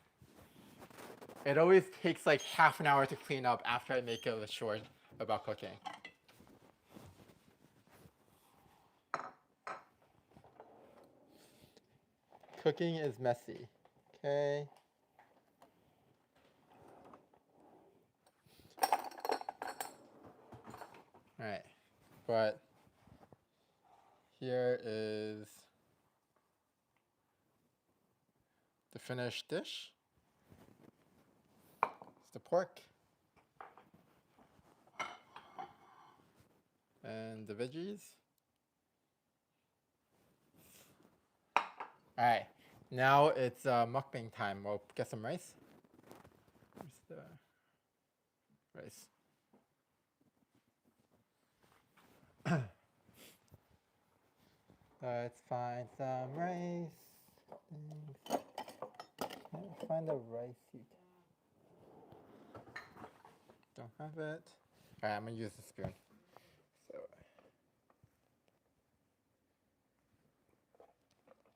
It always takes like half an hour to clean up after I make a short about cooking. Cooking is messy. Okay. All right, but here is the finished dish. It's the pork and the veggies. All right, now it's mukbang time. We'll get some rice. Where's the rice? Let's find some rice. Can't find the rice sheet. Don't have it. All right, I'm gonna use the spoon. So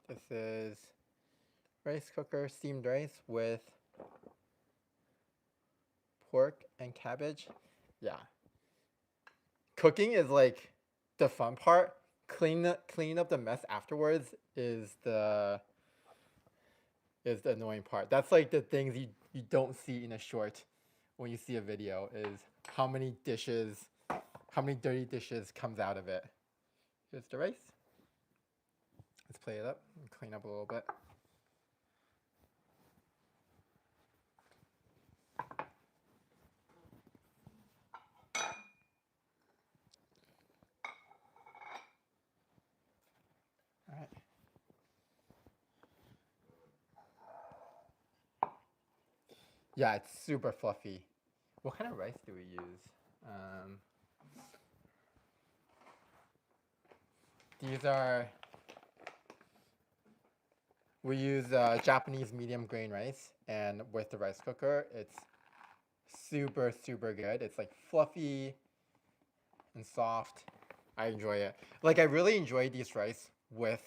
this is rice cooker steamed rice with pork and cabbage. Yeah. Cooking is like the fun part. Clean up the mess afterwards is the annoying part. That's like the things you don't see in a short when you see a video is how many dirty dishes comes out of it. Here's the rice. Let's plate it up and clean up a little bit. All right. Yeah, it's super fluffy. What kind of rice do we use? We use Japanese medium grain rice, and with the rice cooker, it's super, super good. It's like fluffy and soft. I enjoy it. Like, I really enjoy these rice with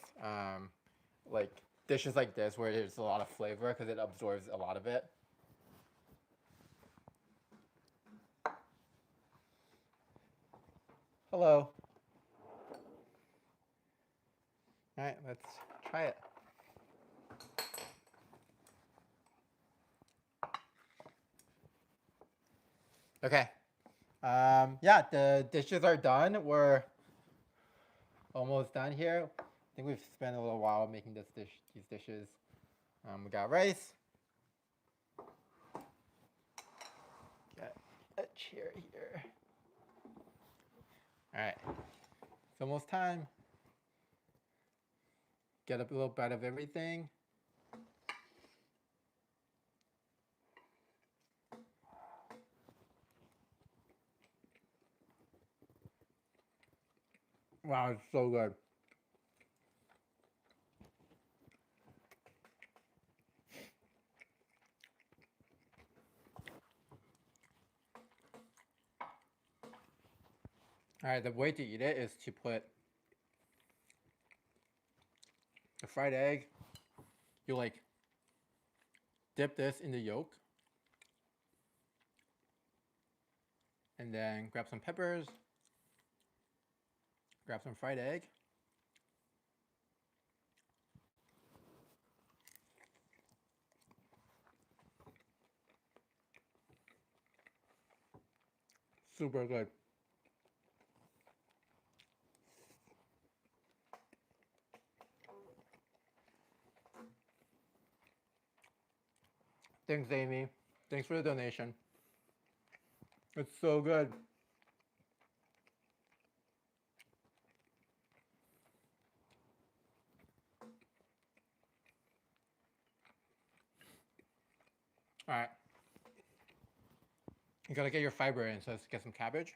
like dishes like this where there's a lot of flavor because it absorbs a lot of it. Hello. All right, let's try it. Okay. Yeah, the dishes are done. We're almost done here. I think we've spent a little while making these dishes. We got rice. a chair here. All right, it's almost time. Get a little bite of everything. Wow, it's so good. All right, the way to eat it is to put the fried egg. You like dip this in the yolk, and then grab some peppers, grab some fried egg. Super good. Thanks, Amy. Thanks for the donation. It's so good. All right. You gotta get your fiber in, so let's get some cabbage.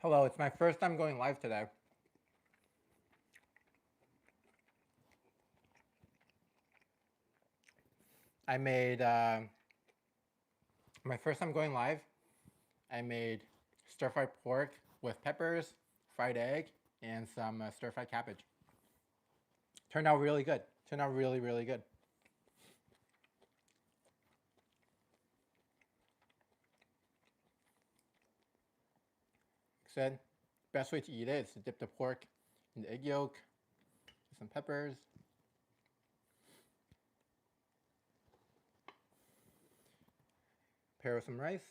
Hello, it's my first time going live today. I made, my first time going live, I made stir-fried pork with peppers, fried egg, and some stir-fried cabbage. Turned out really good. Turned out really, really good. Like I said, best way to eat it is to dip the pork in the egg yolk, some peppers, pair with some rice.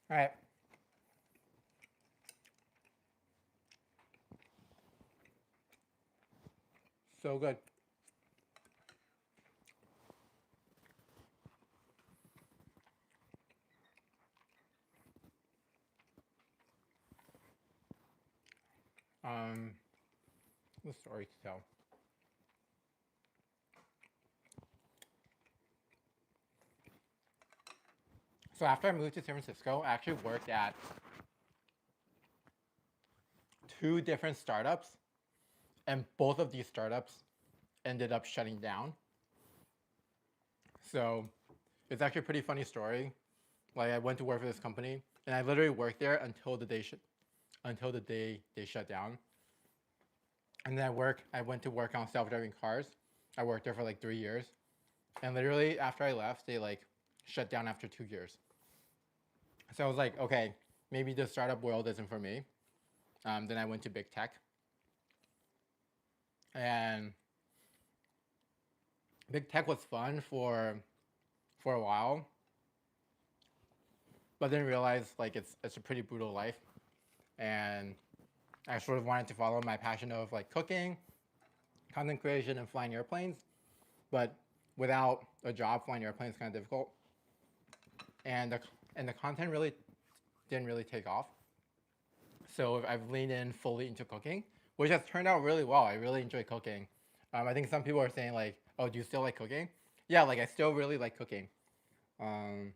All right. So good. What's the story to tell? So after I moved to San Francisco, I actually worked at 2 different startups, and both of these startups ended up shutting down. So it's actually a pretty funny story. Like I went to work for this company, and I literally worked there until the day they shut down. And then I went to work on self-driving cars. I worked there for like 3 years, and literally after I left, they like shut down after 2 years. So I was like, okay, maybe the startup world isn't for me. Then I went to big tech, and big tech was fun for a while, but then realized like it's a pretty brutal life, and I sort of wanted to follow my passion of like cooking, content creation, and flying airplanes, but without a job, flying airplanes is kind of difficult, and the content really didn't really take off. So I've leaned in fully into cooking, which has turned out really well. I really enjoy cooking. I think some people are saying like, "Oh, do you still like cooking?" Yeah, like I still really like cooking. Um,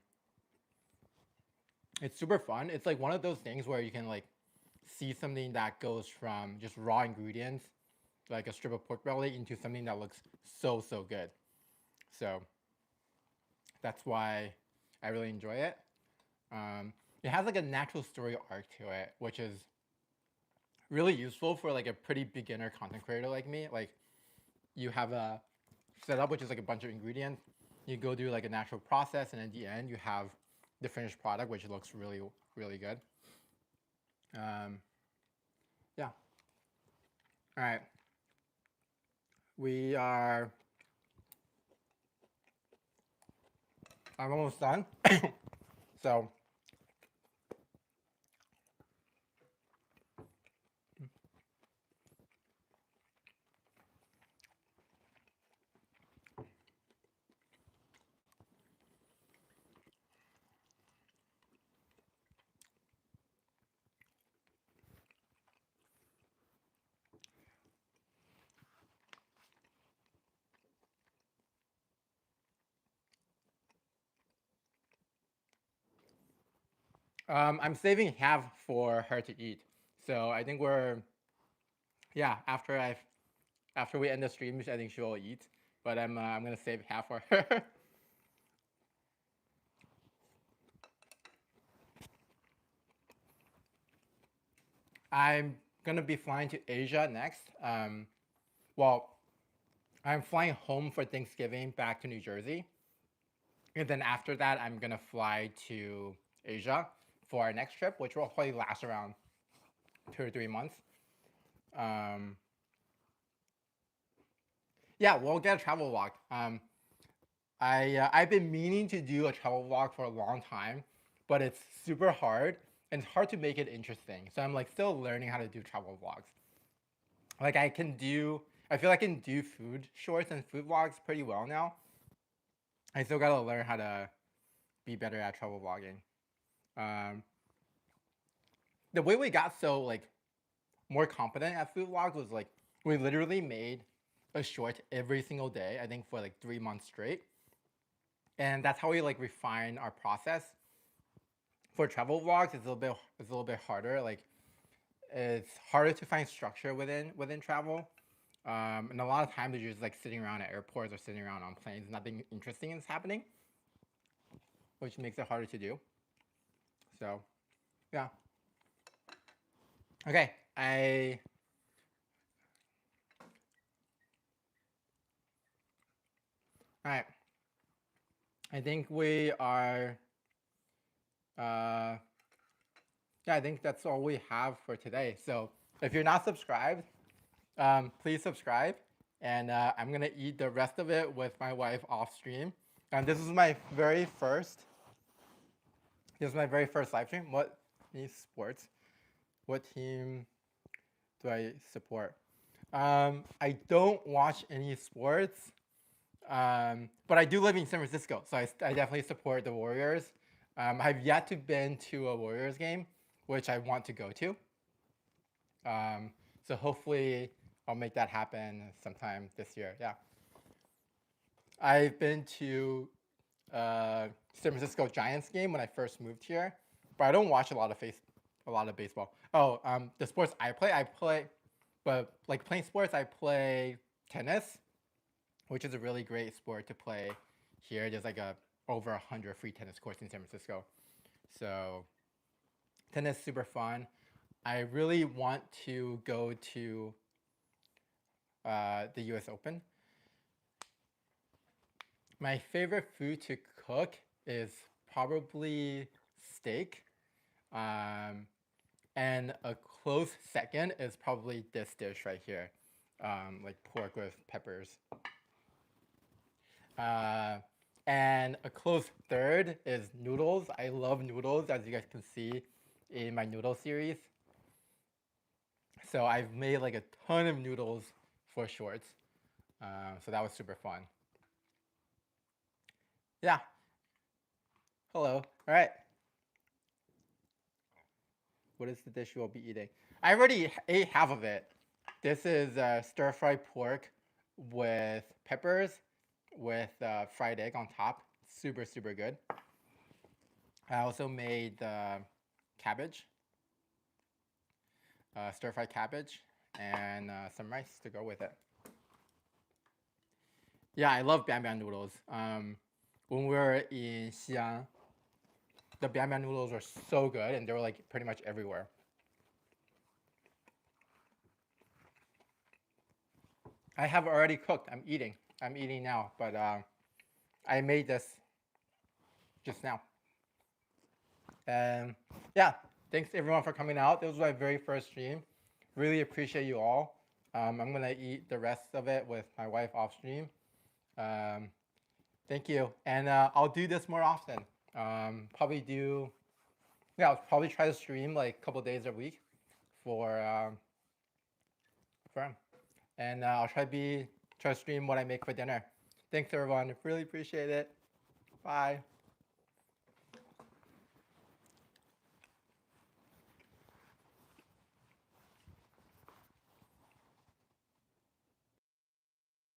it's super fun. It's like one of those things where you can like see something that goes from just raw ingredients, like a strip of pork belly, into something that looks so good. So that's why I really enjoy it. it has like a natural story arc to it, which is really useful for like a pretty beginner content creator like me. Like you have a setup, which is like a bunch of ingredients. You go do like a natural process, and at the end you have the finished product, which looks really, really good. Yeah. All right. We are. I'm almost done. So I'm saving half for her to eat. So I think we're, yeah, after we end the stream, I think she will eat. But I'm gonna save half for her. I'm gonna be flying to Asia next. Well, I'm flying home for Thanksgiving back to New Jersey, and then after that, I'm gonna fly to Asia for our next trip, which will probably last around 2 or 3 months. Um, yeah, we'll get a travel vlog. I've been meaning to do a travel vlog for a long time, but it's super hard and it's hard to make it interesting. So I'm like still learning how to do travel vlogs. Like I feel I can do food shorts and food vlogs pretty well now. I still gotta learn how to be better at travel vlogging. Um, the way we got so like more competent at food vlogs was like we literally made a short every single day. I think for like 3 months straight, and that's how we like refine our process. For travel vlogs, it's a little bit harder. Like it's harder to find structure within travel. And a lot of times you're just like sitting around at airports or sitting around on planes. Nothing interesting is happening, which makes it harder to do. So, yeah. Okay, all right. I think we are. Uh, yeah, I think that's all we have for today. So if you're not subscribed, please subscribe. And I'm gonna eat the rest of it with my wife off stream. And this is my very first. This is my very first live stream. What sports? What team do I support? I don't watch any sports, but I do live in San Francisco, so I definitely support the Warriors. I've yet to been to a Warriors game, which I want to go to. So hopefully I'll make that happen sometime this year. Yeah, I've been to San Francisco Giants game when I first moved here, but I don't watch a lot of baseball. Oh, the sports I play, but like playing sports, I play tennis, which is a really great sport to play here. There's like over 100 free tennis courts in San Francisco, so tennis super fun. I really want to go to the U.S. Open. My favorite food to cook is probably steak. Um, and a close second is probably this dish right here, like pork with peppers. Uh, and a close third is noodles. I love noodles, as you guys can see in my noodle series. So I've made like a ton of noodles for shorts. So that was super fun. Yeah. Hello. All right. What is the dish you will be eating? I already ate half of it. This is stir fried pork with peppers with fried egg on top. Super, super good. I also made cabbage, stir fried cabbage, and some rice to go with it. Yeah, I love bam bam noodles. When we were in Xi'an, The bam bam noodles are so good, and they were like pretty much everywhere. I have already cooked. I'm eating. I'm eating now, but I made this just now. And yeah, thanks everyone for coming out. This was my very first stream. Really appreciate you all. I'm gonna eat the rest of it with my wife off stream. Thank you, and I'll do this more often. Probably do. Yeah, I'll probably try to stream like a couple days a week for him, and I'll try to stream what I make for dinner. Thanks everyone. Really appreciate it. Bye.